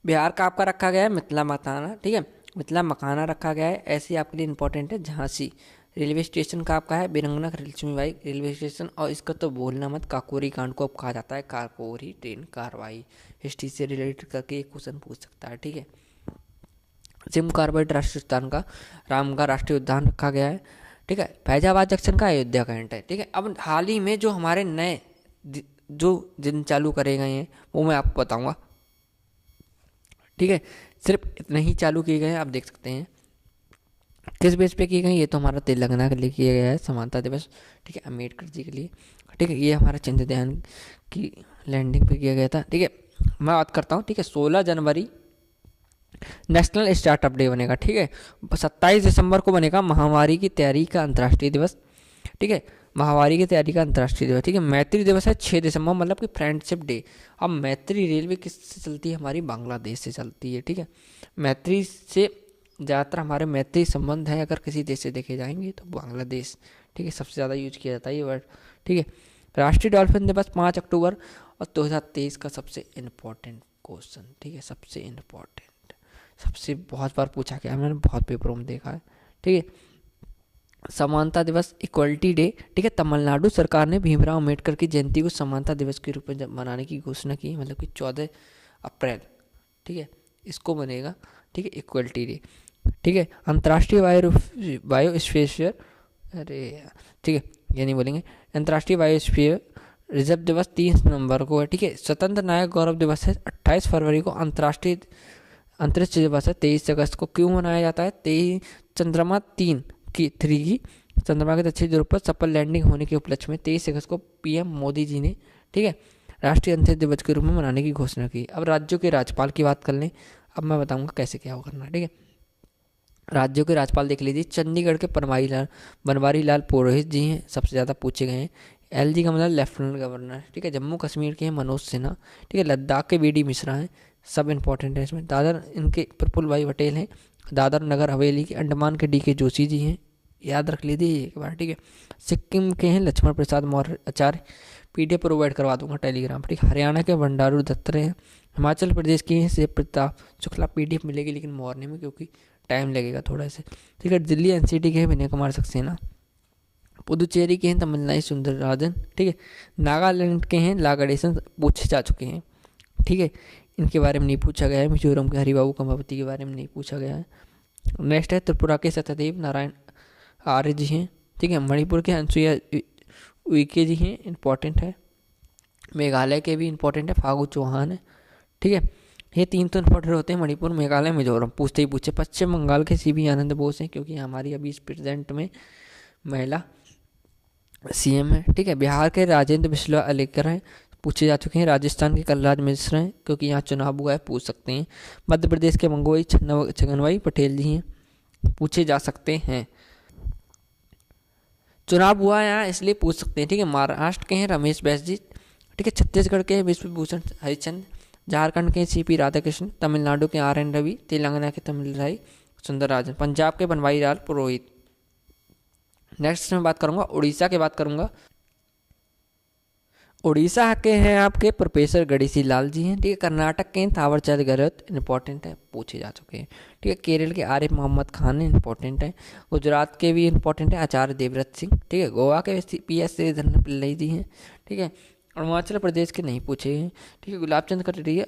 बिहार का आपका रखा गया है मिथिला मखाना, ठीक है, मिथिला मखाना रखा गया है। ऐसे ही आपके लिए इंपॉर्टेंट है झांसी। रेलवे स्टेशन का आपका है बिरंगना लक्ष्मीबाई रेलवे स्टेशन, और इसका तो बोलना मत, काकोरी कांड को अब कहा जाता है काकोरी ट्रेन कार्रवाई। हिस्ट्री से रिलेटेड करके एक क्वेश्चन पूछ सकता है, ठीक है। सिम कार्बेट राष्ट्रीय उद्यान का रामगढ़ राष्ट्रीय उद्यान रखा गया है, ठीक है। फैजाबाद जंक्शन का अयोध्या कैंट है, ठीक है। अब हाल ही में जो हमारे नए जो दिन चालू करे गए हैं वो मैं आपको बताऊंगा, ठीक है। सिर्फ इतने ही चालू किए गए हैं, आप देख सकते हैं किस बेस पे किए गए। ये तो हमारा तेलंगाना के लिए किया गया है, समानता दिवस, ठीक है, अम्बेडकर जी के लिए, ठीक है। ये हमारा चंद्रयान की लैंडिंग पे किया गया था, ठीक है। मैं बात करता हूँ, ठीक है। 16 जनवरी नेशनल स्टार्टअप डे बनेगा, ठीक है। 27 दिसंबर को बनेगा महामारी की तैयारी का अंतर्राष्ट्रीय दिवस, ठीक है, महामारी की तैयारी का अंतर्राष्ट्रीय दिवस, ठीक है। मैत्री दिवस है 6 दिसंबर, मतलब कि फ्रेंडशिप डे। अब मैत्री रेलवे किससे चलती है, हमारी बांग्लादेश से चलती है, ठीक है। मैत्री से ज़्यादातर हमारे मैत्री संबंध है, अगर किसी देश से देखे जाएंगे तो बांग्लादेश, ठीक है, सबसे ज़्यादा यूज किया जाता है ये वर्ड, ठीक है। राष्ट्रीय डॉल्फिन दिवस 5 अक्टूबर और 2023 का सबसे इम्पोर्टेंट क्वेश्चन, ठीक है, सबसे इम्पोर्टेंट, सबसे बहुत बार पूछा गया, मैंने बहुत पेपरों में देखा है, ठीक है। समानता दिवस इक्वलिटी डे, ठीक है। तमिलनाडु सरकार ने भीमराव अम्बेडकर की जयंती को समानता दिवस के रूप में मनाने की घोषणा की, मतलब कि 14 अप्रैल, ठीक है, इसको बनेगा, ठीक है, इक्वलिटी डे, ठीक है। अंतर्राष्ट्रीय बायोस्फीयर, अरे ठीक है, ये नहीं बोलेंगे। अंतर्राष्ट्रीय बायोस्फीयर रिजर्व दिवस 30 नवंबर को है, ठीक है। स्वतंत्र नायक गौरव दिवस है 28 फरवरी को। अंतर्राष्ट्रीय अंतरिक्ष दिवस है 23 अगस्त को। क्यों मनाया जाता है, 23 चंद्रमा 3 की चंद्रमा के दक्षिणी ध्रुव पर सफल लैंडिंग होने के उपलक्ष्य में 23 अगस्त को पीएम मोदी जी ने, ठीक है, राष्ट्रीय अंतरिक्ष दिवस के रूप में मनाने की घोषणा की। अब राज्यों के राज्यपाल की बात कर लें, अब मैं बताऊंगा कैसे क्या करना है, ठीक है। राज्यों के राज्यपाल देख लीजिए, चंडीगढ़ के बनवारी लाल पुरोहित जी हैं, सबसे ज़्यादा पूछे गए हैं, LG का मतलब लेफ्टिनेंट गवर्नर, ठीक है। जम्मू कश्मीर के हैं मनोज सिन्हा, ठीक है। लद्दाख के BD मिश्रा हैं, सब इंपॉर्टेंट है इसमें। दादर इनके प्रफुल्ल भाई पटेल हैं। दादर नगर हवेली के अंडमान के DK जोशी जी हैं, याद रख लीजिए एक बार, ठीक है। सिक्किम के हैं लक्ष्मण प्रसाद मौर्य आचार्य, PDF प्रोवाइड करवा दूंगा टेलीग्राम, ठीक है। हरियाणा के बंडारू दत्तात्रेय हैं। हिमाचल प्रदेश की हैं शिव प्रताप शुक्ला, PDF मिलेगी लेकिन मॉर्निंग में, क्योंकि टाइम लगेगा थोड़ा से, ठीक है। दिल्ली NCT के हैं विनय कुमार सक्सेना। पुदुचेरी के हैं तमिलनाडु सुंदरराजन, ठीक है। नागालैंड के हैं ला गणेशन, पूछे जा चुके हैं, ठीक है। इनके बारे में नहीं पूछा गया है। मिजोरम के हरिबाबू कमावती के बारे में नहीं पूछा गया है। नेक्स्ट है त्रिपुरा के सत्यदेव नारायण आर्य जी हैं, ठीक है। मणिपुर के अनसुईया उइके जी हैं, इंपॉर्टेंट है। मेघालय के भी इंपॉर्टेंट है, फागू चौहान है, ठीक है। ये 3 तो इंपॉर्टेंट होते हैं, मणिपुर, मेघालय, मिजोरम, पूछते ही पूछे। पश्चिम बंगाल के CB आनंद बोस हैं, क्योंकि हमारी अभी इस प्रेजेंट में महिला CM है, ठीक है। बिहार के राजेंद्र बिस्वा अलेकर हैं, पूछे जा चुके हैं। राजस्थान के कलराज मिश्र हैं, क्योंकि यहाँ चुनाव हुआ है, पूछ सकते हैं। मध्य प्रदेश के मंगोई छगनभाई पटेल जी हैं, पूछे जा सकते हैं, चुनाव हुआ है यहाँ इसलिए पूछ सकते हैं, ठीक है। महाराष्ट्र के हैं रमेश बैस जी, ठीक है। छत्तीसगढ़ के विश्वभूषण हरिचंद, झारखंड के CP राधाकृष्ण, तमिलनाडु के RN रवि, तेलंगाना के तमिलराई सुंदरराजन, पंजाब के बनवारी लाल पुरोहित। नेक्स्ट में बात करूंगा उड़ीसा की बात करूंगा। उड़ीसा के हैं आपके प्रोफेसर गणेशी लाल जी हैं, ठीक है। कर्नाटक के थावरचंद गहलोत, इंपॉर्टेंट है, पूछे जा चुके हैं, ठीक है। केरल के आरिफ मोहम्मद खान है, इंपॉर्टेंट है। गुजरात के भी इंपॉर्टेंट है, आचार्य देवव्रत सिंह, ठीक है। गोवा के PS श्रीधरन पिल्लई जी हैं, ठीक है। अरुणाचल प्रदेश के नहीं पूछे हैं, ठीक है। गुलाब चंद कटारिया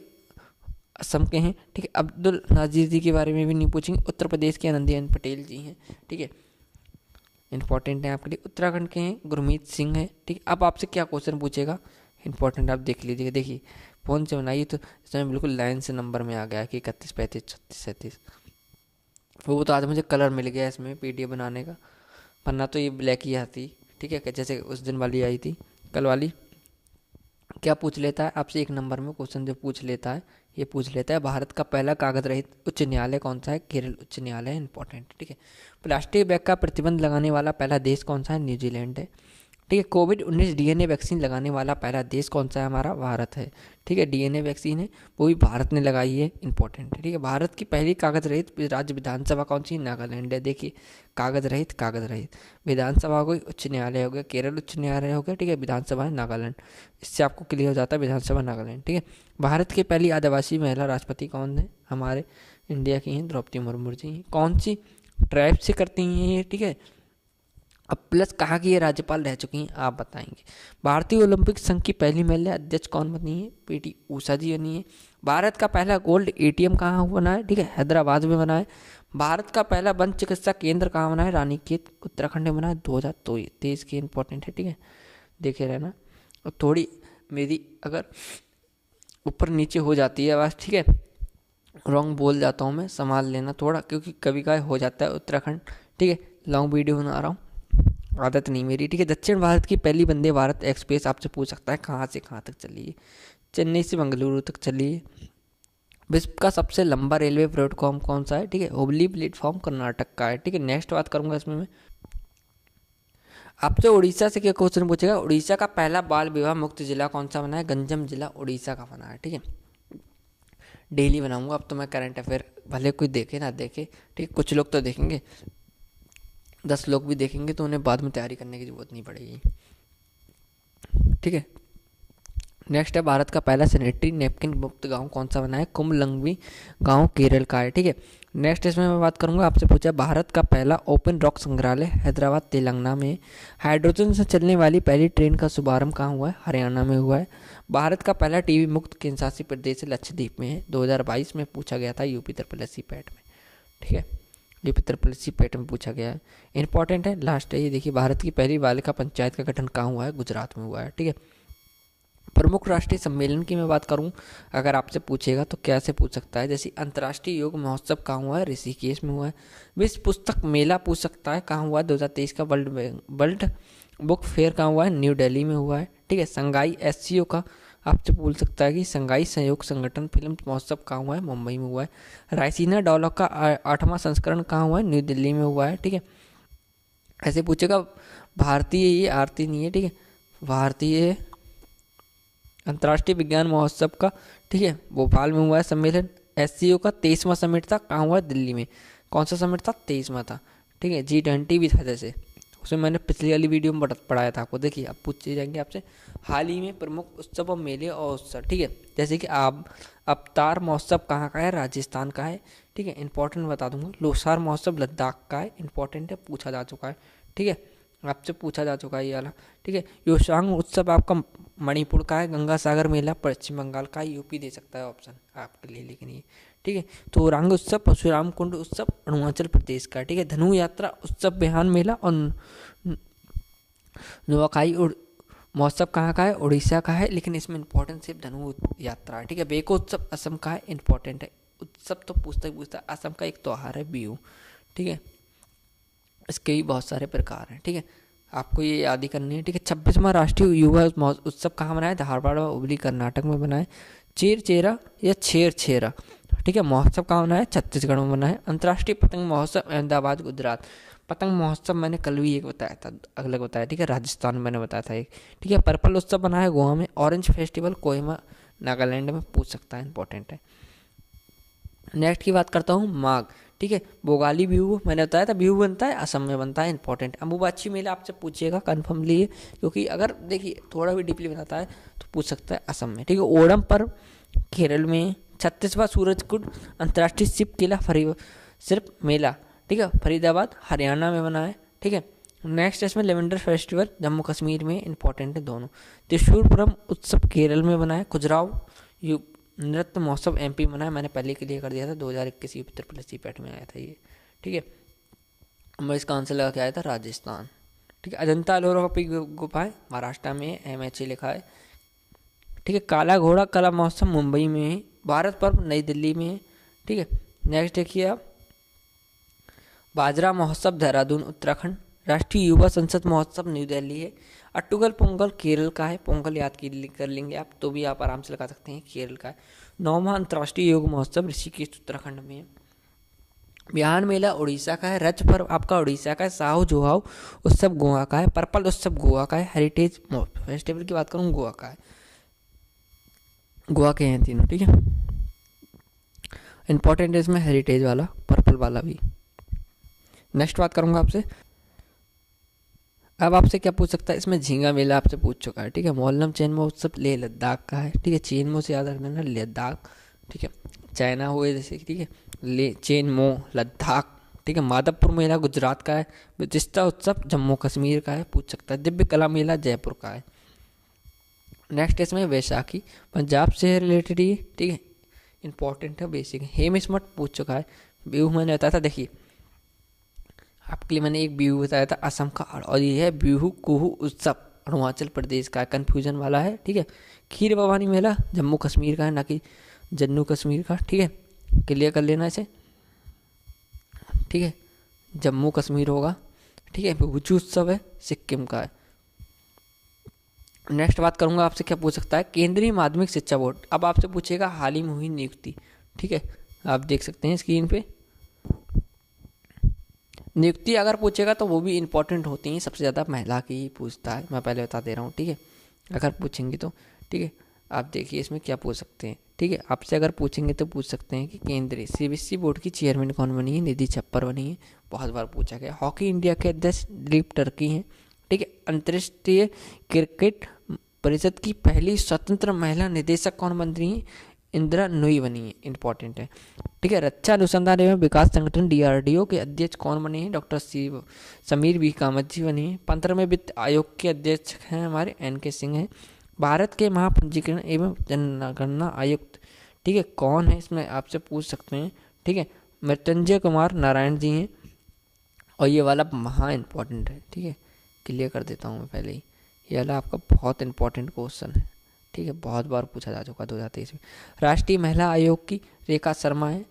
असम के हैं, ठीक है। अब्दुल नाजीर जी के बारे में भी नहीं पूछेंगे। उत्तर प्रदेश के आनंदीबेन पटेल जी हैं, ठीक है, इंपॉर्टेंट है आपके लिए। उत्तराखंड के हैं गुरमीत सिंह है, ठीक है। अब आपसे क्या क्वेश्चन पूछेगा, इंपॉर्टेंट, आप देख लीजिएगा। देखिए फ़ोन से बनाइए तो इसमें बिल्कुल लाइन से नंबर में आ गया कि 31 35 36 37। वो तो आज मुझे कलर मिल गया इसमें PDF बनाने का, वरना तो ये ब्लैक ही आती, ठीक है। जैसे उस दिन वाली आई थी, कल वाली। क्या पूछ लेता है आपसे एक नंबर में क्वेश्चन जो पूछ लेता है, ये पूछ लेता है भारत का पहला कागज रहित उच्च न्यायालय कौन सा है, केरल उच्च न्यायालय, इंपॉर्टेंट, ठीक है। प्लास्टिक बैग का प्रतिबंध लगाने वाला पहला देश कौन सा है, न्यूजीलैंड है, ठीक है। कोविड-19 DNA वैक्सीन लगाने वाला पहला देश कौन सा है, हमारा भारत है, ठीक है। DNA वैक्सीन है वो भी भारत ने लगाई है, इंपॉर्टेंट है, ठीक है। भारत की पहली कागज रहित राज्य विधानसभा कौन सी, नागालैंड है। देखिए कागज रहित विधानसभा हो गई, उच्च न्यायालय हो गया केरल उच्च न्यायालय हो गया, ठीक है। विधानसभा है नागालैंड, इससे आपको क्लियर हो जाता है विधानसभा नागालैंड, ठीक है। भारत की पहली आदिवासी महिला राष्ट्रपति कौन है, हमारे इंडिया की हैं द्रौपदी मुर्मू जी। कौन सी ट्राइब से करती हैं ये, ठीक है। अब प्लस कहाँ की ये राज्यपाल रह चुकी हैं, आप बताएंगे। भारतीय ओलंपिक संघ की पहली महिला अध्यक्ष कौन बनी है, PT ऊषा जी बनी है। भारत का पहला गोल्ड ATM कहाँ बना है, ठीक है, हैदराबाद में बना है। भारत का पहला वन चिकित्सा केंद्र कहाँ बना है, रानीखेत उत्तराखंड में बना है, 2023 के, इंपॉर्टेंट है, ठीक है, देखे रहना। और थोड़ी मेरी अगर ऊपर नीचे हो जाती है आवाज़, ठीक है, रॉन्ग बोल जाता हूँ मैं, संभाल लेना थोड़ा, क्योंकि कभी कभी हो जाता है उत्तराखंड, ठीक है। लॉन्ग वीडियो बना रहा हूँ, आदत नहीं मेरी, ठीक है। दक्षिण भारत की पहली वंदे भारत एक्सप्रेस आपसे पूछ सकता है कहाँ से कहाँ तक चली है, चेन्नई से बेंगलुरु तक चली है। विश्व का सबसे लंबा रेलवे प्लेटफॉर्म कौन सा है, ठीक है, हुबली प्लेटफॉर्म कर्नाटक का है, ठीक है। नेक्स्ट बात करूँगा इसमें मैं आपसे उड़ीसा से क्या क्वेश्चन पूछेगा। उड़ीसा का पहला बाल विवाह मुक्त जिला कौन सा बना है, गंजम जिला उड़ीसा का बना है, ठीक है। डेली बनाऊंगा अब तो मैं करंट अफेयर, भले कोई देखे ना देखे, ठीक है। कुछ लोग तो देखेंगे, 10 लोग भी देखेंगे तो उन्हें बाद में तैयारी करने की जरूरत नहीं पड़ेगी, ठीक है। नेक्स्ट है भारत का पहला सैनिटरी नैपकिन मुक्त गांव कौन सा बना है, कुमलंगवी गांव केरल का है, ठीक है। नेक्स्ट इसमें मैं बात करूंगा, आपसे पूछा भारत का पहला ओपन रॉक संग्रहालय हैदराबाद तेलंगाना में। हाइड्रोजन से चलने वाली पहली ट्रेन का शुभारंभ कहाँ हुआ है, हरियाणा में हुआ है। भारत का पहला टीबी मुक्त केंद्रशासित प्रदेश लक्षद्वीप में है, 2022 में पूछा गया था UP त्रिपल पैट में, ठीक है। UP त्रिपल पैट में पूछा गया है, इंपॉर्टेंट है। लास्ट है ये देखिए, भारत की पहली बालिका पंचायत का गठन कहाँ हुआ है, गुजरात में हुआ है, ठीक है। प्रमुख राष्ट्रीय सम्मेलन की मैं बात करूं, अगर आपसे पूछेगा तो क्या से पूछ सकता है, जैसे अंतर्राष्ट्रीय योग महोत्सव कहाँ हुआ है, ऋषिकेश में हुआ है। विश्व पुस्तक मेला पूछ सकता है कहाँ हुआ है, 2023 का वर्ल्ड बुक फेयर कहाँ हुआ है, न्यू दिल्ली में हुआ है, ठीक है। संघाई SCO का आपसे पूछ सकता है कि संघाई सहयोग संगठन फिल्म महोत्सव कहाँ हुआ है, मुंबई में हुआ है। रायसीना डायलॉग का 8वां संस्करण कहाँ हुआ है, न्यू दिल्ली में हुआ है, ठीक है। ऐसे पूछेगा। भारतीय ये आरती नहीं है, ठीक है, भारतीय अंतर्राष्ट्रीय विज्ञान महोत्सव का, ठीक है, भोपाल में हुआ है सम्मेलन। SCO का 23वां समिट था, कहाँ हुआ? दिल्ली में। कौन सा समिट था? 23वां था, ठीक है। G20 भी था, जैसे उसमें मैंने पिछली वाली वीडियो में पढ़ाया था आपको। देखिए अब पूछे जाएंगे आपसे हाल ही में प्रमुख उत्सव और मेले और उत्सव, ठीक है। जैसे कि आप अवतार महोत्सव कहाँ का है? राजस्थान का है, ठीक है, इंपॉर्टेंट बता दूंगा। लोसार महोत्सव लद्दाख का है, इंपॉर्टेंट है, पूछा जा चुका है, ठीक है, आपसे पूछा जा चुका है ये वाला, ठीक है। योशांग उत्सव आपका मणिपुर का है। गंगा सागर मेला पश्चिम बंगाल का है। यूपी दे सकता है ऑप्शन आपके लिए, लेकिन ये, ठीक है। तो औरंग उत्सव परशुराम कुंड उत्सव अरुणाचल प्रदेश का, ठीक है। धनु यात्रा उत्सव बिहान मेला और नुआखाई महोत्सव कहाँ का है? उड़ीसा का है, लेकिन इसमें इंपॉर्टेंट सिर्फ धनु यात्रा है, ठीक है। बेको उत्सव असम का है, इंपॉर्टेंट है। उत्सव तो पूछता ही पूछता, असम का एक त्योहार है बिहू, ठीक है। इसके भी बहुत सारे प्रकार हैं, ठीक है, आपको ये याद ही करनी है, ठीक है। 26वां राष्ट्रीय युवा उत्सव कहाँ मनाया? धारवाड़ व हुबली कर्नाटक में बनाए। चेर चेरा या छेर छेरा, ठीक है, महोत्सव कहाँ मनाया? छत्तीसगढ़ में मनाया। अंतर्राष्ट्रीय पतंग महोत्सव अहमदाबाद गुजरात। पतंग महोत्सव मैंने कल भी एक बताया था, अलग बताया, ठीक है, राजस्थान में मैंने बताया था एक, ठीक है। पर्पल उत्सव बना है गोवा में। ऑरेंज फेस्टिवल कोहिमा नागालैंड में, पूछ सकता है, इंपॉर्टेंट है। नेक्स्ट की बात करता हूँ माघ, ठीक है। भोगाली बिहू मैंने बताया था, बिहू बनता है असम में बनता है, इंपॉर्टेंट। अंबुबाची मेला आपसे पूछिएगा कन्फर्म लिए, क्योंकि अगर देखिए थोड़ा भी डीपली बनाता है तो पूछ सकता है असम में, ठीक है। ओणम पर्व केरल में। 36वां सूरजकुंड अंतर्राष्ट्रीय शिव किला सिर्फ मेला, ठीक है, फरीदाबाद हरियाणा में बना है, ठीक है। नेक्स्ट इसमें लेवेंडर फेस्टिवल जम्मू कश्मीर में, इंपॉर्टेंट है दोनों। त्रिशूरपुरम उत्सव केरल में बना है। खुजराव नृत्य महोत्सव MP मना है, मैंने पहले के लिए कर दिया था, 2021 उत्तर प्रदेश पैट में आया था ये, ठीक है। मैं इसका आंसर लगा के आया था राजस्थान, ठीक है। अजंता एलोरा की गुफाएं महाराष्ट्र में, MH लिखा है, ठीक है। काला घोड़ा कला महोत्सव मुंबई में है। भारत पर्व नई दिल्ली में है, ठीक है। नेक्स्ट देखिए आप, बाजरा महोत्सव देहरादून उत्तराखंड। राष्ट्रीय युवा संसद महोत्सव न्यू दिल्ली है। अट्टुगल पोंगल केरल का है, पोंगल याद कर लेंगे आप तो भी आप आराम से लगा सकते हैं, केरल का है। 9वां अंतर्राष्ट्रीय योग महोत्सव ऋषिकेश उत्तराखंड में है। बिहान मेला उड़ीसा का है। रज पर्व आपका उड़ीसा का है। साहू जोहाऊ उत्सव गोवा का है। पर्पल उत्सव गोवा का है। हेरिटेज फेस्टिवल की बात करूँ गोवा का है, गोवा के हैं तीनों, ठीक है। इंपॉर्टेंट है इसमें हेरिटेज वाला, पर्पल वाला भी। नेक्स्ट बात करूँगा आपसे, अब आपसे क्या पूछ सकता है, इसमें झींगा मेला आपसे पूछ चुका है, ठीक है। मोहल्लम चेनमो उत्सव लेह लद्दाख का है, ठीक है। चेनमो से याद रखना, लद्दाख, ठीक है, चाइना हुए जैसे, ठीक है, ले चेनमो लद्दाख, ठीक है। माधवपुर मेला गुजरात का है। बिस्ता उत्सव जम्मू कश्मीर का है, पूछ सकता है। दिव्य कला मेला जयपुर का है। नेक्स्ट इसमें वैशाखी पंजाब से रिलेटेड ही, ठीक है, इंपॉर्टेंट है, बेसिक है। हेमिस्मठ पूछ चुका है। बिहू मैंने बताया था, देखिए आपके लिए मैंने एक बिहू बताया था असम का, और ये है बिहू कुहू उत्सव अरुणाचल प्रदेश का, कन्फ्यूजन वाला है, ठीक है। खीर भवानी मेला जम्मू कश्मीर का है, ना कि जम्मू कश्मीर का, ठीक है, क्लियर कर लेना इसे, ठीक है, जम्मू कश्मीर होगा, ठीक है। भुजू उत्सव है सिक्किम का है। नेक्स्ट बात करूंगा आपसे, क्या पूछ सकता है, केंद्रीय माध्यमिक शिक्षा बोर्ड। अब आपसे पूछेगा हाल ही में हुई नियुक्ति, ठीक है, आप देख सकते हैं स्क्रीन पे। नियुक्ति अगर पूछेगा तो वो भी इंपॉर्टेंट होती हैं, सबसे ज़्यादा महिला की ही पूछता है, मैं पहले बता दे रहा हूँ, ठीक है, अगर पूछेंगे तो, ठीक है। आप देखिए इसमें क्या पूछ सकते हैं, ठीक है, आपसे अगर पूछेंगे तो पूछ सकते हैं कि केंद्रीय CBSE बोर्ड की चेयरमैन कौन बनी है? निधि छप्पर बनी है, बहुत बार पूछा गया। हॉकी इंडिया के अध्यक्ष दिलीप टर्की हैं, ठीक है। अंतर्राष्ट्रीय क्रिकेट परिषद की पहली स्वतंत्र महिला निदेशक कौन बन रही है? इंदिरा नूई बनी है, इंपॉर्टेंट है, ठीक है। रक्षा अनुसंधान एवं विकास संगठन DRDO के अध्यक्ष कौन बने हैं? डॉक्टर समीर V कामत जी बने हैं। 15वें वित्त आयोग के अध्यक्ष हैं हमारे NK सिंह हैं। भारत के महापंजीकरण एवं जनगणना आयुक्त, ठीक है, कौन है? इसमें आपसे पूछ सकते हैं, ठीक है, मृत्युंजय कुमार नारायण जी हैं। और ये वाला महा इंपॉर्टेंट है, ठीक है, क्लियर कर देता हूँ मैं पहले ही, ये वाला आपका बहुत इंपॉर्टेंट क्वेश्चन है, ठीक है, बहुत बार पूछा जा चुका 2023 में। राष्ट्रीय महिला आयोग की रेखा शर्मा है,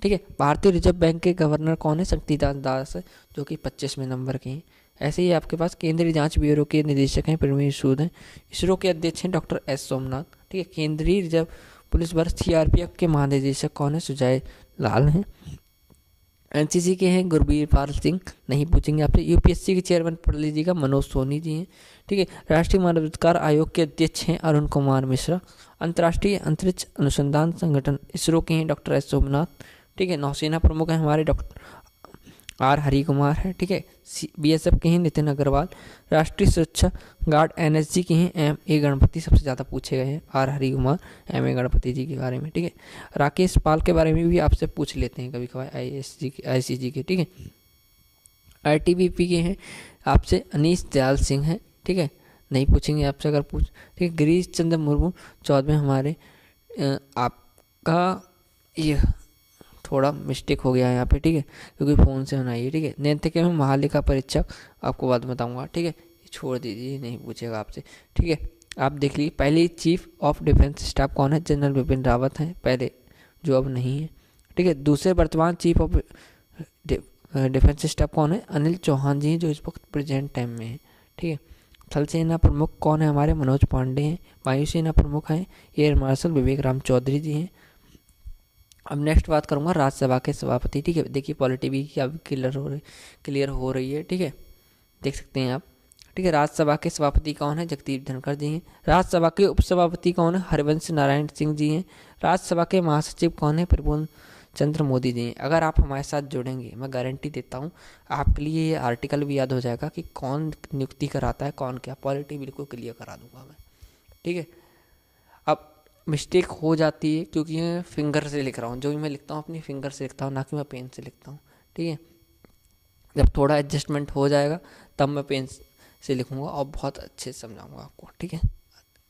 ठीक है। भारतीय रिजर्व बैंक के गवर्नर कौन है? शक्तिकांत दास है, जो कि 25वें नंबर के हैं। ऐसे ही आपके पास केंद्रीय जांच ब्यूरो के निदेशक हैं परमेश सूद हैं। इसरो के अध्यक्ष हैं डॉक्टर S सोमनाथ, ठीक है। केंद्रीय रिजर्व पुलिस बल CRPF के महानिदेशक कौन है? सुजय लाल हैं। एनसीसी के हैं गुरबीर पाल सिंह, नहीं पूछेंगे आपसे। यूपीएससी के चेयरमैन पढ़ लीजिएगा मनोज सोनी जी हैं, ठीक है। राष्ट्रीय मानवाधिकार आयोग के अध्यक्ष हैं अरुण कुमार मिश्रा। अंतर्राष्ट्रीय अंतरिक्ष अनुसंधान संगठन इसरो के हैं डॉक्टर एस सोमनाथ, ठीक है। नौसेना प्रमुख हैं हमारे डॉक्टर आर हरि कुमार है, ठीक है। बीएसएफ के हैं नितिन अग्रवाल। राष्ट्रीय सुरक्षा गार्ड एनएसजी के हैं एम ए गणपति, सबसे ज़्यादा पूछे गए हैं R Hari Kumar M A Ganapathi ji के बारे में, ठीक है। राकेश पाल के बारे में भी आपसे पूछ लेते हैं कभी कभार आईसीजी के, ठीक है। आईटीबीपी के हैं आपसे अनीश दयाल सिंह है, ठीक है, नहीं पूछेंगे आपसे अगर पूछ, ठीक है। गिरीश चंद्र मुर्मू 14वें हमारे आपका ये थोड़ा मिस्टेक हो गया है यहाँ पे, ठीक है, क्योंकि फ़ोन से होना है, ठीक है। नैतिक में महालेखा परीक्षक आपको बाद बताऊंगा, ठीक है, छोड़ दीजिए, नहीं पूछेगा आपसे, ठीक है। आप देख लीजिए पहली चीफ ऑफ डिफेंस स्टाफ कौन है, जनरल बिपिन रावत हैं पहले, जो अब नहीं है, ठीक है। दूसरे वर्तमान चीफ ऑफ डिफेंस स्टाफ कौन है, अनिल चौहान जी हैं, जो इस वक्त प्रेजेंट टाइम में है, ठीक है। थल सेना प्रमुख कौन है हमारे, मनोज पांडे हैं। वायुसेना प्रमुख हैं एयर मार्शल विवेक राम चौधरी जी हैं। अब नेक्स्ट बात करूंगा राज्यसभा के सभापति, ठीक है। देखिए पॉलिटी भी अब क्लियर हो रही है, ठीक है, देख सकते हैं आप, ठीक है। राज्यसभा के सभापति कौन है, जगदीप धनखड़ जी हैं। राज्यसभा के उपसभापति कौन है, हरिवंश नारायण सिंह जी हैं। राज्यसभा के महासचिव कौन है, प्रबोध चंद्र मोदी जी हैं। अगर आप हमारे साथ जुड़ेंगे, मैं गारंटी देता हूँ आपके लिए ये आर्टिकल भी याद हो जाएगा कि कौन नियुक्ति कराता है, कौन क्या, पॉलिटी बिल्कुल क्लियर करा दूंगा मैं, ठीक है। अब मिस्टेक हो जाती है क्योंकि मैं फिंगर से लिख रहा हूँ, जो भी मैं लिखता हूँ अपनी फिंगर से लिखता हूँ, ना कि मैं पेन से लिखता हूँ, ठीक है। जब थोड़ा एडजस्टमेंट हो जाएगा तब मैं पेन से लिखूँगा और बहुत अच्छे से समझाऊँगा आपको, ठीक है।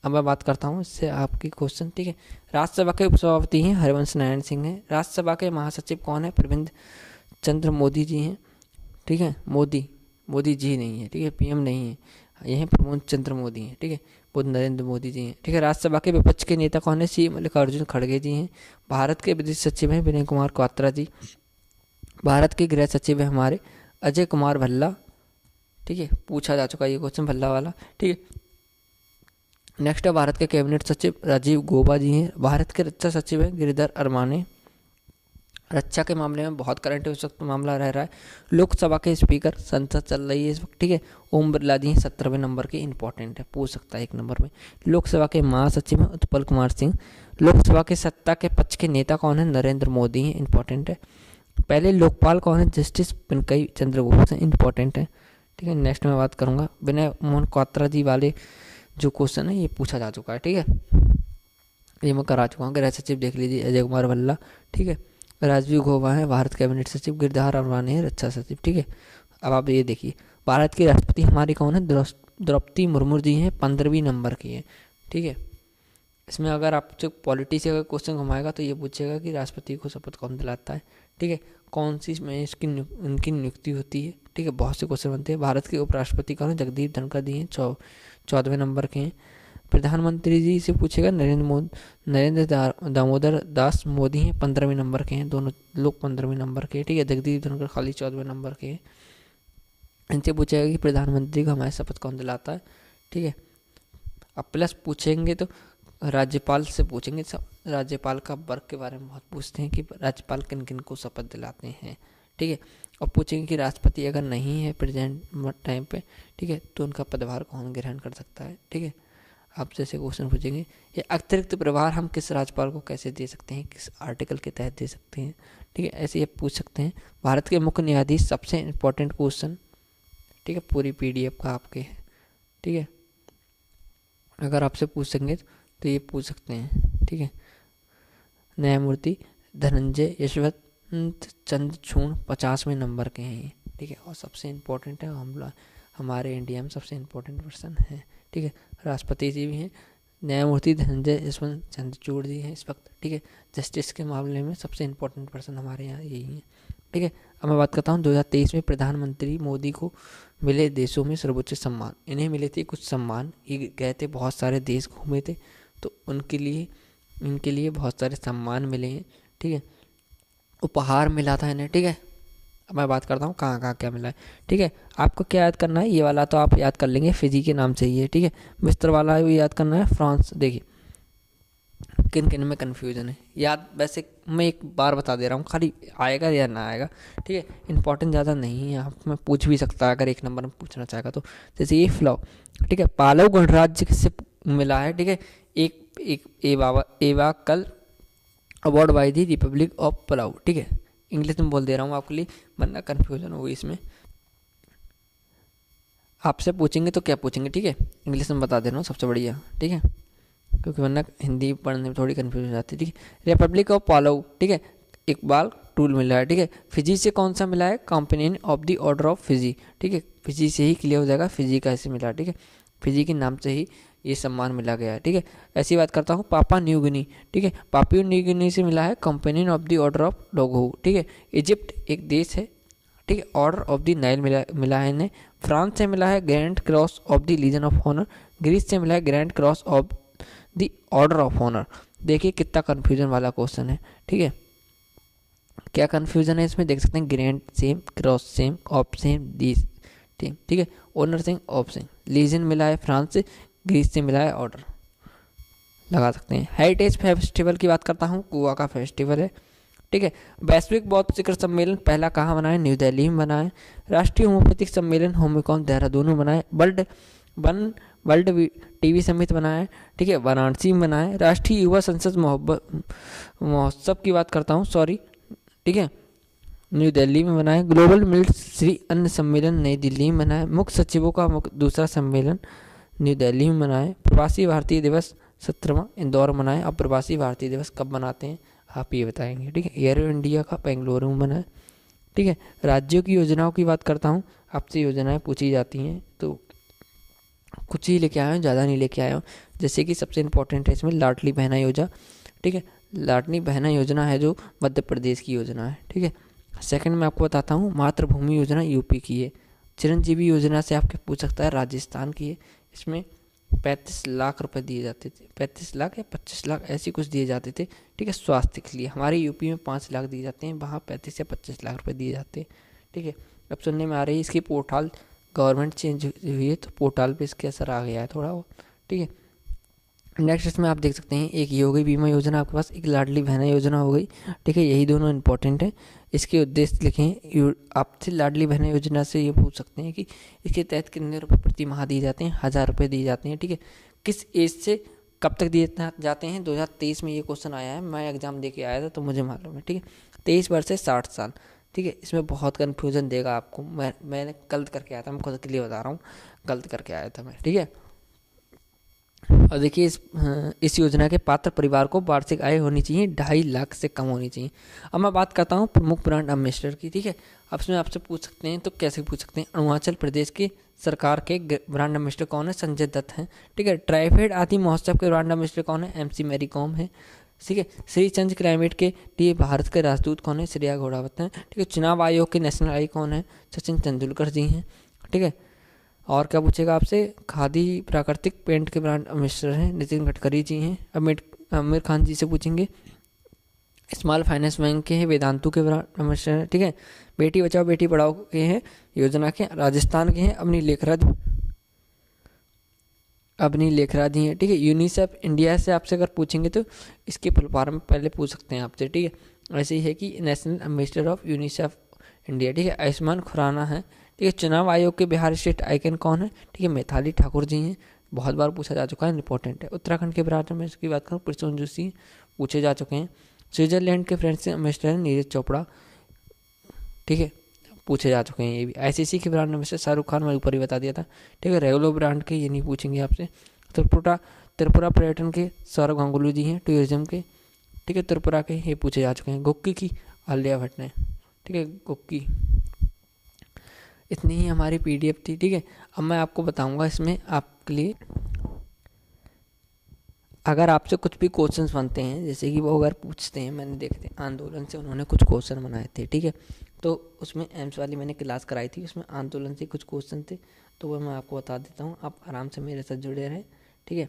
अब मैं बात करता हूँ इससे आपकी क्वेश्चन, ठीक है। राज्यसभा के उपसभापति हैं हरिवंश नारायण सिंह हैं। राज्यसभा के महासचिव कौन है, प्रविंद चंद्र मोदी जी हैं, ठीक है। मोदी जी नहीं है, ठीक है, पीएम नहीं है, ये हैं प्रमोद चंद्र मोदी हैं, ठीक है, वो नरेंद्र मोदी जी हैं, ठीक है। राज्यसभा के विपक्ष के नेता कौन है, सी मल्लिकार्जुन खड़गे जी हैं। भारत के विदेश सचिव हैं विनय कुमार क्वात्रा जी। भारत के गृह सचिव हैं हमारे अजय कुमार भल्ला, ठीक है, पूछा जा चुका ये क्वेश्चन भल्ला वाला, ठीक है। नेक्स्ट है भारत के कैबिनेट सचिव राजीव गौबा जी हैं। भारत के रक्षा सचिव हैं गिरिधर अरमाने। रक्षा के मामले में बहुत करंट इस वक्त मामला रह रहा है। लोकसभा के स्पीकर, संसद चल रही है इस वक्त, ठीक है, ओम बिरला जी 17वें नंबर के, इंपॉर्टेंट है, पूछ सकता है एक नंबर में। लोकसभा के महासचिव हैं उत्पल कुमार सिंह। लोकसभा के सत्ता के पक्ष के नेता कौन है, नरेंद्र मोदी हैं, इंपॉर्टेंट है। पहले लोकपाल कौन है, जस्टिस पिनकई चंद्र घोष हैं, इंपॉर्टेंट है, ठीक है। नेक्स्ट मैं बात करूँगा विनय मोहन क्वात्रा जी वाले जो क्वेश्चन है ये पूछा जा चुका है, ठीक है, ये मैं करा चुका हूँ। गृह सचिव देख लीजिए अजय कुमार भल्ला, ठीक है। राजीव गौबा है भारत कैबिनेट सचिव। गिरधार अरवानी है रक्षा सचिव, ठीक है। अब आप ये देखिए भारत की राष्ट्रपति हमारी कौन है, द्रौपदी मुर्मू जी हैं, 15वीं नंबर की है, ठीक है। इसमें अगर आपसे पॉलिटी से अगर क्वेश्चन घुमाएगा तो ये पूछेगा कि राष्ट्रपति को शपथ कौन दिलाता है, ठीक है, कौन सी इसमें उनकी नियुक्ति होती है, ठीक है, बहुत से क्वेश्चन बनते हैं। भारत के उपराष्ट्रपति कौन है, जगदीप धनखड़ जी हैं, 14वें नंबर के हैं। प्रधानमंत्री जी से पूछेगा नरेंद्र दामोदर दास मोदी हैं, 15वें नंबर के हैं, दोनों लोग 15वें नंबर के, ठीक है। जगदीप धनखड़ खाली 14वें नंबर के हैं। इनसे पूछेगा कि प्रधानमंत्री को हमारी शपथ कौन दिलाता है, ठीक है। अब प्लस पूछेंगे तो राज्यपाल से पूछेंगे, राज्यपाल का वर्क के बारे में बहुत पूछते हैं कि राज्यपाल किन किन को शपथ दिलाते हैं, ठीक है। और पूछेंगे कि राष्ट्रपति अगर नहीं है प्रेजेंट टाइम पे, ठीक है, तो उनका पदभार कौन ग्रहण कर सकता है, ठीक है। आप जैसे क्वेश्चन पूछेंगे ये अतिरिक्त प्रभार हम किस राज्यपाल को कैसे दे सकते हैं, किस आर्टिकल के तहत दे सकते हैं, ठीक है, ऐसे ये पूछ सकते हैं। भारत के मुख्य न्यायाधीश, सबसे इम्पोर्टेंट क्वेश्चन, ठीक है, पूरी PDF का आपके है, ठीक है, अगर आपसे पूछेंगे तो ये पूछ सकते हैं, ठीक है। न्यायमूर्ति धनंजय यशवंत चंद्रचूड़ 50वें नंबर के हैं, ठीक है, और सबसे इम्पोर्टेंट है हमारे इंडिया में सबसे इम्पोर्टेंट पर्सन है, ठीक है। राष्ट्रपति जी भी हैं, न्यायमूर्ति धनंजय यशवंत चंद्रचूड़ जी हैं इस वक्त, ठीक है। जस्टिस के मामले में सबसे इम्पोर्टेंट पर्सन हमारे यहाँ यही हैं, ठीक है। अब मैं बात करता हूँ 2023 में प्रधानमंत्री मोदी को मिले देशों में सर्वोच्च सम्मान। इन्हें मिले थे कुछ सम्मान, ये गए थे बहुत सारे देश घूमे थे, तो इनके लिए बहुत सारे सम्मान मिले हैं, ठीक है, उपहार मिला था इन्हें, ठीक है। अब मैं बात करता हूँ कहाँ कहाँ क्या मिला है, ठीक है। आपको क्या याद करना है, ये वाला तो आप याद कर लेंगे, फिजी के नाम से ही है, ठीक है। मिस्र वाला भी याद करना है, फ्रांस, देखिए किन किन में कन्फ्यूजन है। याद वैसे मैं एक बार बता दे रहा हूँ, खाली आएगा या ना आएगा, ठीक है, इंपॉर्टेंट ज़्यादा नहीं है, आप में पूछ भी सकता है अगर एक नंबर में पूछना चाहेगा तो। जैसे ये फ्लॉ, ठीक है, पालव गणराज्य किससे मिला है, ठीक है, एक एक एवा कल award by the Republic of Palau, ठीक है, इंग्लिश में बोल दे रहा हूँ आपके लिए वरना कन्फ्यूजन होगी इसमें। आपसे पूछेंगे तो क्या पूछेंगे, ठीक है, इंग्लिश में बता दे रहा हूँ सबसे बढ़िया, ठीक है, क्योंकि वरना हिंदी पढ़ने में थोड़ी कन्फ्यूजन हो जाती है, ठीक है। रिपब्लिक ऑफ पालाऊ, ठीक है, इकबाल टूल मिला है, ठीक है। फिजी से कौन सा मिला है, companion of the order of Fiji, ठीक है, फिजी से ही क्लियर हो जाएगा, फिजी का ऐसे मिला, ठीक है, फिजी के नाम से ही ये सम्मान मिला गया है, ठीक है। ऐसी बात करता हूँ पापा न्यू गिनी, ठीक है, पापी न्यू गिनी से मिला है companion of the order of डोगहू, ठीक है। इजिप्ट एक देश है, ठीक है, ऑर्डर ऑफ द नाइल मिला है इन्हें। फ्रांस से मिला है grand cross of the legion of honour. Greece से मिला है grand cross of the order of honour. देखिए कितना कन्फ्यूजन वाला क्वेश्चन है, ठीक है, क्या कन्फ्यूजन है इसमें देख सकते हैं, grand same, cross same, of same, the same, ठीक है, honour same, of same. Legion मिला है फ्रांस से, ग्रीस से मिला है ऑर्डर, लगा सकते हैं। हेरिटेज फेस्टिवल की बात करता हूँ, गोवा का फेस्टिवल है, ठीक है। वैश्विक बौद्ध शिखर सम्मेलन पहला कहाँ बना है, न्यू दिल्ली में बना है। राष्ट्रीय होम्योपैथिक सम्मेलन होम्योकॉन देहरादून में बना है। वर्ल्ड टीवी समिट बना है, ठीक है, वाराणसी में बना है। राष्ट्रीय युवा संसद महोत्सव की बात करता हूँ, सॉरी, ठीक है, न्यू दिल्ली में बना है। ग्लोबल मिल्क श्री अन्न सम्मेलन नई दिल्ली में बना है। मुख्य सचिवों का दूसरा सम्मेलन न्यू दिल्ली में बना है। प्रवासी भारतीय दिवस 17वां इंदौर में बना है। अब प्रवासी भारतीय दिवस कब मनाते हैं आप ये बताएंगे, ठीक है। एयर इंडिया का बेंगलुरु में बना है, ठीक है। राज्यों की योजनाओं की बात करता हूँ, आपसे योजनाएं पूछी जाती हैं तो कुछ ही लेके आया हूँ, ज़्यादा नहीं लेके आया हूँ। जैसे कि सबसे इंपॉर्टेंट है इसमें लाडली बहना योजना, ठीक है, लाडली बहना योजना है जो मध्य प्रदेश की योजना है, ठीक है। सेकंड में आपको बताता हूँ मातृभूमि योजना यूपी की है। चिरंजीवी योजना से आपके पूछ सकता है, राजस्थान की है। इसमें 35 लाख रुपए दिए जाते थे, 35 लाख या 25 लाख ऐसे कुछ दिए जाते थे, ठीक है, स्वास्थ्य के लिए। हमारे यूपी में 5 लाख दिए जाते हैं, वहाँ 35 या 25 लाख रुपए दिए जाते हैं, ठीक है। अब सुनने में आ रही है इसकी पोर्टल गवर्नमेंट चेंज हुई है तो पोर्टल पे इसके असर आ गया है थोड़ा वो, ठीक है। नेक्स्ट इसमें आप देख सकते हैं एक योगी बीमा योजना आपके पास, एक लाडली बहना योजना हो गई, ठीक है, यही दोनों इंपॉर्टेंट है। इसके उद्देश्य लिखें, आपसे लाडली बहना योजना से ये पूछ सकते हैं कि इसके तहत कितने रुपए प्रति माह दिए जाते हैं, 1000 रुपये दिए जाते हैं, ठीक है। किस एज से कब तक दिए जाते हैं, 2023 में ये क्वेश्चन आया है, मैं एग्जाम दे के आया था तो मुझे मालूम है, ठीक है। 23 वर्ष से 60 साल, ठीक है। इसमें बहुत कन्फ्यूजन देगा आपको, मैंने गलत करके आया था, मैं खुद के लिए बता रहा हूँ, गलत करके आया था मैं, ठीक है। और देखिए इस योजना के पात्र परिवार को वार्षिक आय होनी चाहिए 2.5 लाख से कम होनी चाहिए। अब मैं बात करता हूँ प्रमुख ब्रांड एम्बेसडर की, ठीक है। अब इसमें आपसे पूछ सकते हैं तो कैसे पूछ सकते हैं, अरुणाचल प्रदेश के सरकार के ब्रांड एम्बेसडर कौन है, संजय दत्त हैं, ठीक है। ट्राइफेड आदि महोत्सव के ब्रांड एम्बेसडर कौन है, MC मैरी कॉम है, ठीक है। श्री चंद्र क्लाइमेट के लिए भारत के राजदूत कौन है, श्रेया घोड़ावत हैं, ठीक है। चुनाव आयोग के नेशनल आई कौन है, सचिन तेंदुलकर जी हैं, ठीक है। और क्या पूछेगा आपसे, खादी प्राकृतिक पेंट के ब्रांड एम्बेसडर हैं नितिन गडकरी जी हैं। आमिर खान जी से पूछेंगे, स्मॉल फाइनेंस बैंक के हैं वेदांतु के ब्रांड एम्बेसडर हैं, ठीक है। बेटी बचाओ बेटी पढ़ाओ के हैं योजना के राजस्थान के हैं अपनी लेखरा जी हैं, ठीक है। यूनिसेफ इंडिया से आपसे अगर पूछेंगे तो इसके फुल फॉर्म में पहले पूछ सकते हैं आपसे, ठीक है। ऐसे ही है कि national ambassador of UNICEF India, ठीक है, आयुष्मान खुराना है, ठीक है। चुनाव आयोग के बिहार स्टेट आइकन कौन है, ठीक है, मैथिली ठाकुर जी हैं, बहुत बार पूछा जा चुका है, इंपॉर्टेंट है। उत्तराखंड के ब्रांड में इसकी बात करूँ प्रसून जोशी पूछे जा चुके हैं। स्विट्जरलैंड के फ्रेंच एम्बेसडर हैं नीरज चोपड़ा, ठीक है, पूछे जा चुके हैं ये भी। ICC के ब्रांड एम्बेसडर शाहरुख खान, मैं ऊपर ही बता दिया था, ठीक है। रेगुलर ब्रांड के ये नहीं पूछेंगे आपसे। त्रिपुरा पर्यटन के सौरभ गांगुली जी हैं, टूरिज्म के, ठीक है, त्रिपुरा के ये पूछे जा चुके हैं। गुक्की की आलिया भट्ट ने, ठीक है, गुक्की। इतनी ही हमारी PDF थी, ठीक है। अब मैं आपको बताऊंगा इसमें आपके लिए अगर आपसे कुछ भी क्वेश्चंस बनते हैं, जैसे कि वो अगर पूछते हैं, मैंने देखते आंदोलन से उन्होंने कुछ क्वेश्चन बनाए थे, ठीक है, तो उसमें एम्स वाली मैंने क्लास कराई थी, उसमें आंदोलन से कुछ क्वेश्चन थे, तो वह मैं आपको बता देता हूँ, आप आराम से मेरे साथ जुड़े रहें, ठीक है।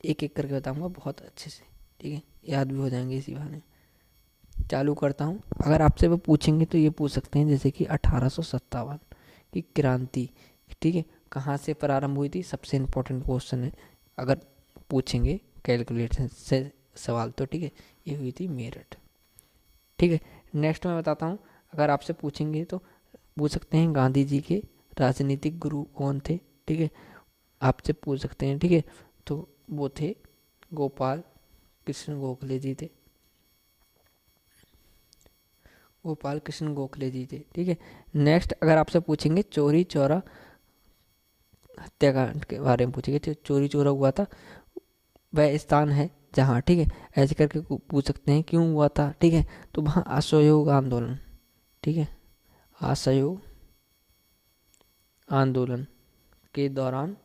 एक एक करके बताऊँगा बहुत अच्छे से, ठीक है, याद भी हो जाएंगे इसी बहाने। चालू करता हूँ। अगर आपसे वो पूछेंगे तो ये पूछ सकते हैं, जैसे कि 1857 की क्रांति, ठीक है, कहाँ से प्रारंभ हुई थी, सबसे इम्पोर्टेंट क्वेश्चन है। अगर पूछेंगे कैलकुलेशन से सवाल तो, ठीक है, ये हुई थी मेरठ। ठीक है, नेक्स्ट मैं बताता हूँ, अगर आपसे पूछेंगे तो पूछ सकते हैं गांधी जी के राजनीतिक गुरु कौन थे, ठीक है, आपसे पूछ सकते हैं, ठीक है, तो वो थे गोपाल कृष्ण गोखले जी थे, गोपाल कृष्ण गोखले जी थे। ठीक है, नेक्स्ट अगर आपसे पूछेंगे चोरी चौरा हत्याकांड के बारे में पूछेंगे, तो चोरी चौरा हुआ था वह स्थान है जहाँ, ठीक है, ऐसे करके पूछ सकते हैं क्यों हुआ था, ठीक है, तो वहाँ असहयोग आंदोलन, ठीक है, असहयोग आंदोलन के दौरान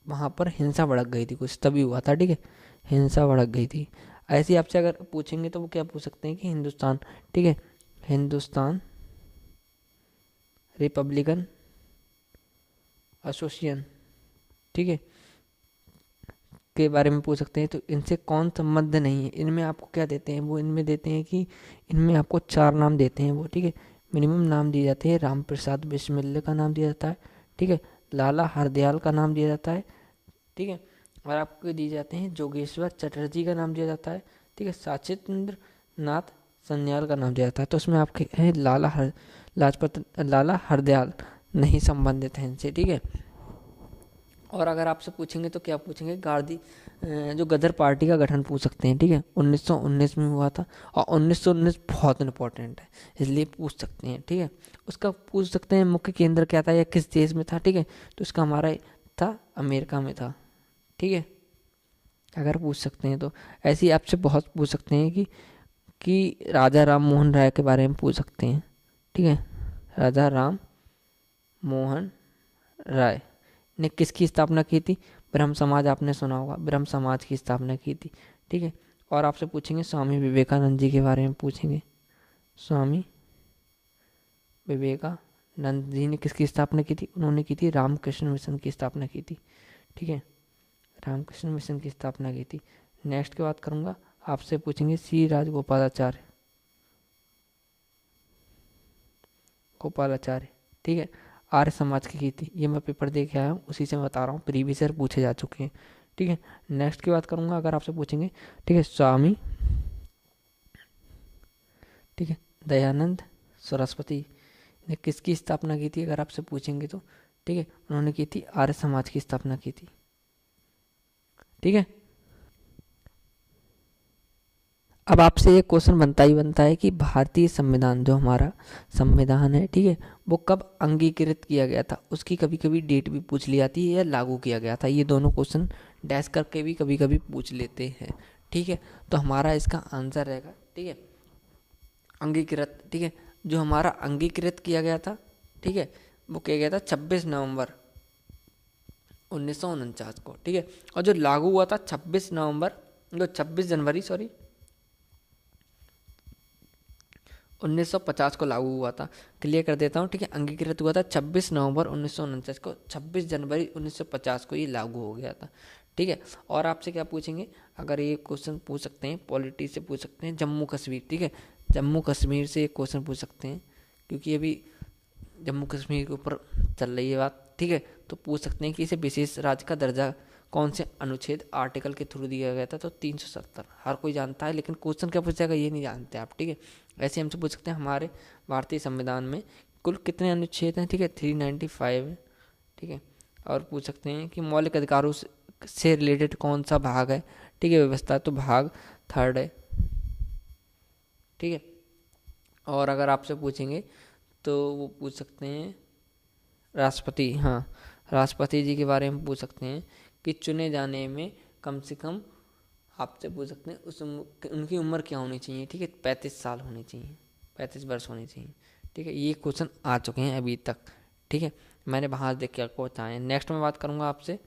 वहाँ पर हिंसा भड़क गई थी कुछ, तभी हुआ था, ठीक है, हिंसा भड़क गई थी। ऐसे ही आपसे अगर पूछेंगे तो वो क्या पूछ सकते हैं कि हिंदुस्तान, ठीक है, हिंदुस्तान रिपब्लिकन एसोसिएशन, ठीक है, के बारे में पूछ सकते हैं, तो इनसे कौन संबद्ध नहीं है, इनमें आपको क्या देते हैं, वो इनमें देते हैं कि इनमें आपको 4 नाम देते हैं वो, ठीक है, मिनिमम नाम दिए जाते हैं, राम प्रसाद बिस्मिल्ले का नाम दिया जाता है, ठीक है, लाला हरदयाल का नाम दिया जाता है, ठीक है, और आपको दिए जाते हैं जोगेश्वर चटर्जी का नाम दिया जाता है, ठीक है, सचिंद्र नाथ सन्याल का नाम दिया जाता है। तो उसमें आपके हैं लाला हरदयाल नहीं संबंधित हैं इनसे, ठीक है। और अगर आपसे पूछेंगे तो क्या पूछेंगे, गांधी जो गदर पार्टी का गठन पूछ सकते हैं, ठीक है, 1919 में हुआ था, और 1919 बहुत इंपॉर्टेंट है इसलिए पूछ सकते हैं, ठीक है। उसका पूछ सकते हैं मुख्य केंद्र क्या था या किस देश में था, ठीक है, तो इसका हमारा था अमेरिका में था, ठीक है, अगर पूछ सकते हैं तो। ऐसे ही आपसे बहुत पूछ सकते हैं कि राजा राम मोहन राय के बारे में पूछ सकते हैं, ठीक है, राजा राम मोहन राय ने किसकी स्थापना की थी, ब्रह्म समाज, आपने सुना होगा, ब्रह्म समाज की स्थापना की थी, ठीक है। और आपसे पूछेंगे स्वामी विवेकानंद जी के बारे में पूछेंगे, स्वामी विवेकानंद जी ने किसकी स्थापना की थी, उन्होंने की थी रामकृष्ण मिशन की स्थापना की थी, ठीक है, रामकृष्ण मिशन की स्थापना की थी। नेक्स्ट की बात करूंगा, आपसे पूछेंगे सी राजगोपालाचार्य, गोपालाचार्य, ठीक है, आर्य समाज की थी, ये मैं पेपर दे के आया हूँ, उसी से मैं बता रहा हूँ, प्रीवियस ईयर पूछे जा चुके हैं, ठीक है। नेक्स्ट की बात करूंगा, अगर आपसे पूछेंगे, ठीक है, स्वामी, ठीक है, दयानंद सरस्वती ने किसकी स्थापना की थी, अगर आपसे पूछेंगे तो, ठीक है, उन्होंने की थी आर्य समाज की स्थापना की थी, ठीक है। अब आपसे एक क्वेश्चन बनता ही बनता है कि भारतीय संविधान, जो हमारा संविधान है, ठीक है, वो कब अंगीकृत किया गया था, उसकी कभी कभी डेट भी पूछ ली जाती है या लागू किया गया था, ये दोनों क्वेश्चन डैश करके भी कभी कभी पूछ लेते हैं, ठीक है। तो हमारा इसका आंसर रहेगा, ठीक है, अंगीकृत, ठीक है, जो हमारा अंगीकृत किया गया था, ठीक है, वो किया गया था 26 नवंबर 1949 को, ठीक है, और जो लागू हुआ था 26 जनवरी 1950 को लागू हुआ था। क्लियर कर देता हूँ, ठीक है, अंगीकृत हुआ था 26 नवंबर 1949 को, 26 जनवरी 1950 को ये लागू हो गया था, ठीक है। और आपसे क्या पूछेंगे, अगर ये क्वेश्चन पूछ सकते हैं, पॉलिटी से पूछ सकते हैं, जम्मू कश्मीर, ठीक है, जम्मू कश्मीर से एक क्वेश्चन पूछ सकते हैं, क्योंकि अभी जम्मू कश्मीर के ऊपर चल रही है बात, ठीक है, तो पूछ सकते हैं कि इसे विशेष राज्य का दर्जा कौन से अनुच्छेद आर्टिकल के थ्रू दिया गया था, तो 370, हर कोई जानता है, लेकिन क्वेश्चन क्या पूछेगा ये नहीं जानते आप, ठीक है। ऐसे हमसे पूछ सकते हैं हमारे भारतीय संविधान में कुल कितने अनुच्छेद हैं, ठीक है, 395 है, ठीक है। और पूछ सकते हैं कि मौलिक अधिकारों से रिलेटेड कौन सा भाग है, ठीक है, व्यवस्था, तो भाग 3 है, ठीक है। और अगर आपसे पूछेंगे तो वो पूछ सकते हैं राष्ट्रपति, हाँ, राष्ट्रपति जी के बारे में पूछ सकते हैं कि चुने जाने में कम से कम, आपसे पूछ सकते हैं उनकी उम्र क्या होनी चाहिए, ठीक है, 35 साल होनी चाहिए, 35 वर्ष होनी चाहिए, ठीक है। ये क्वेश्चन आ चुके हैं अभी तक, ठीक है, मैंने वहाँ देख के आपको बताया। नेक्स्ट में बात करूँगा आपसे,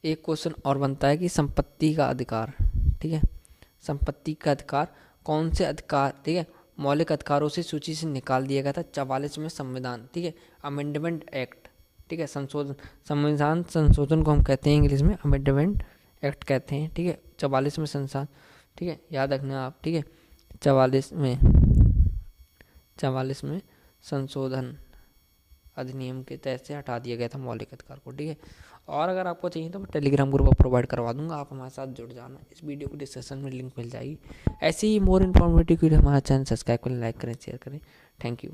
एक क्वेश्चन और बनता है कि संपत्ति का अधिकार, ठीक है, संपत्ति का अधिकार कौन से अधिकार, ठीक है, मौलिक अधिकारों से सूची से निकाल दिया गया था 44वें संविधान, ठीक है, अमेंडमेंट एक्ट, ठीक है, संशोधन, संविधान संशोधन को हम कहते हैं इंग्लिश में अमेंडमेंट एक्ट कहते हैं, ठीक है, 44वें संविधान, ठीक है, याद रखना आप, ठीक है, 44वें संशोधन अधिनियम के तहत से हटा दिया गया था मौलिक अधिकार को, ठीक है। और अगर आपको चाहिए तो मैं टेलीग्राम ग्रुप प्रोवाइड करवा दूंगा, आप हमारे साथ जुड़ जाना। इस वीडियो को डिस्क्रिप्शन में लिंक मिल जाएगी। ऐसे ही मोर इन्फॉर्मेटिव वीडियो हमारा चैनल सब्सक्राइब करें, लाइक करें, शेयर करें। Thank you.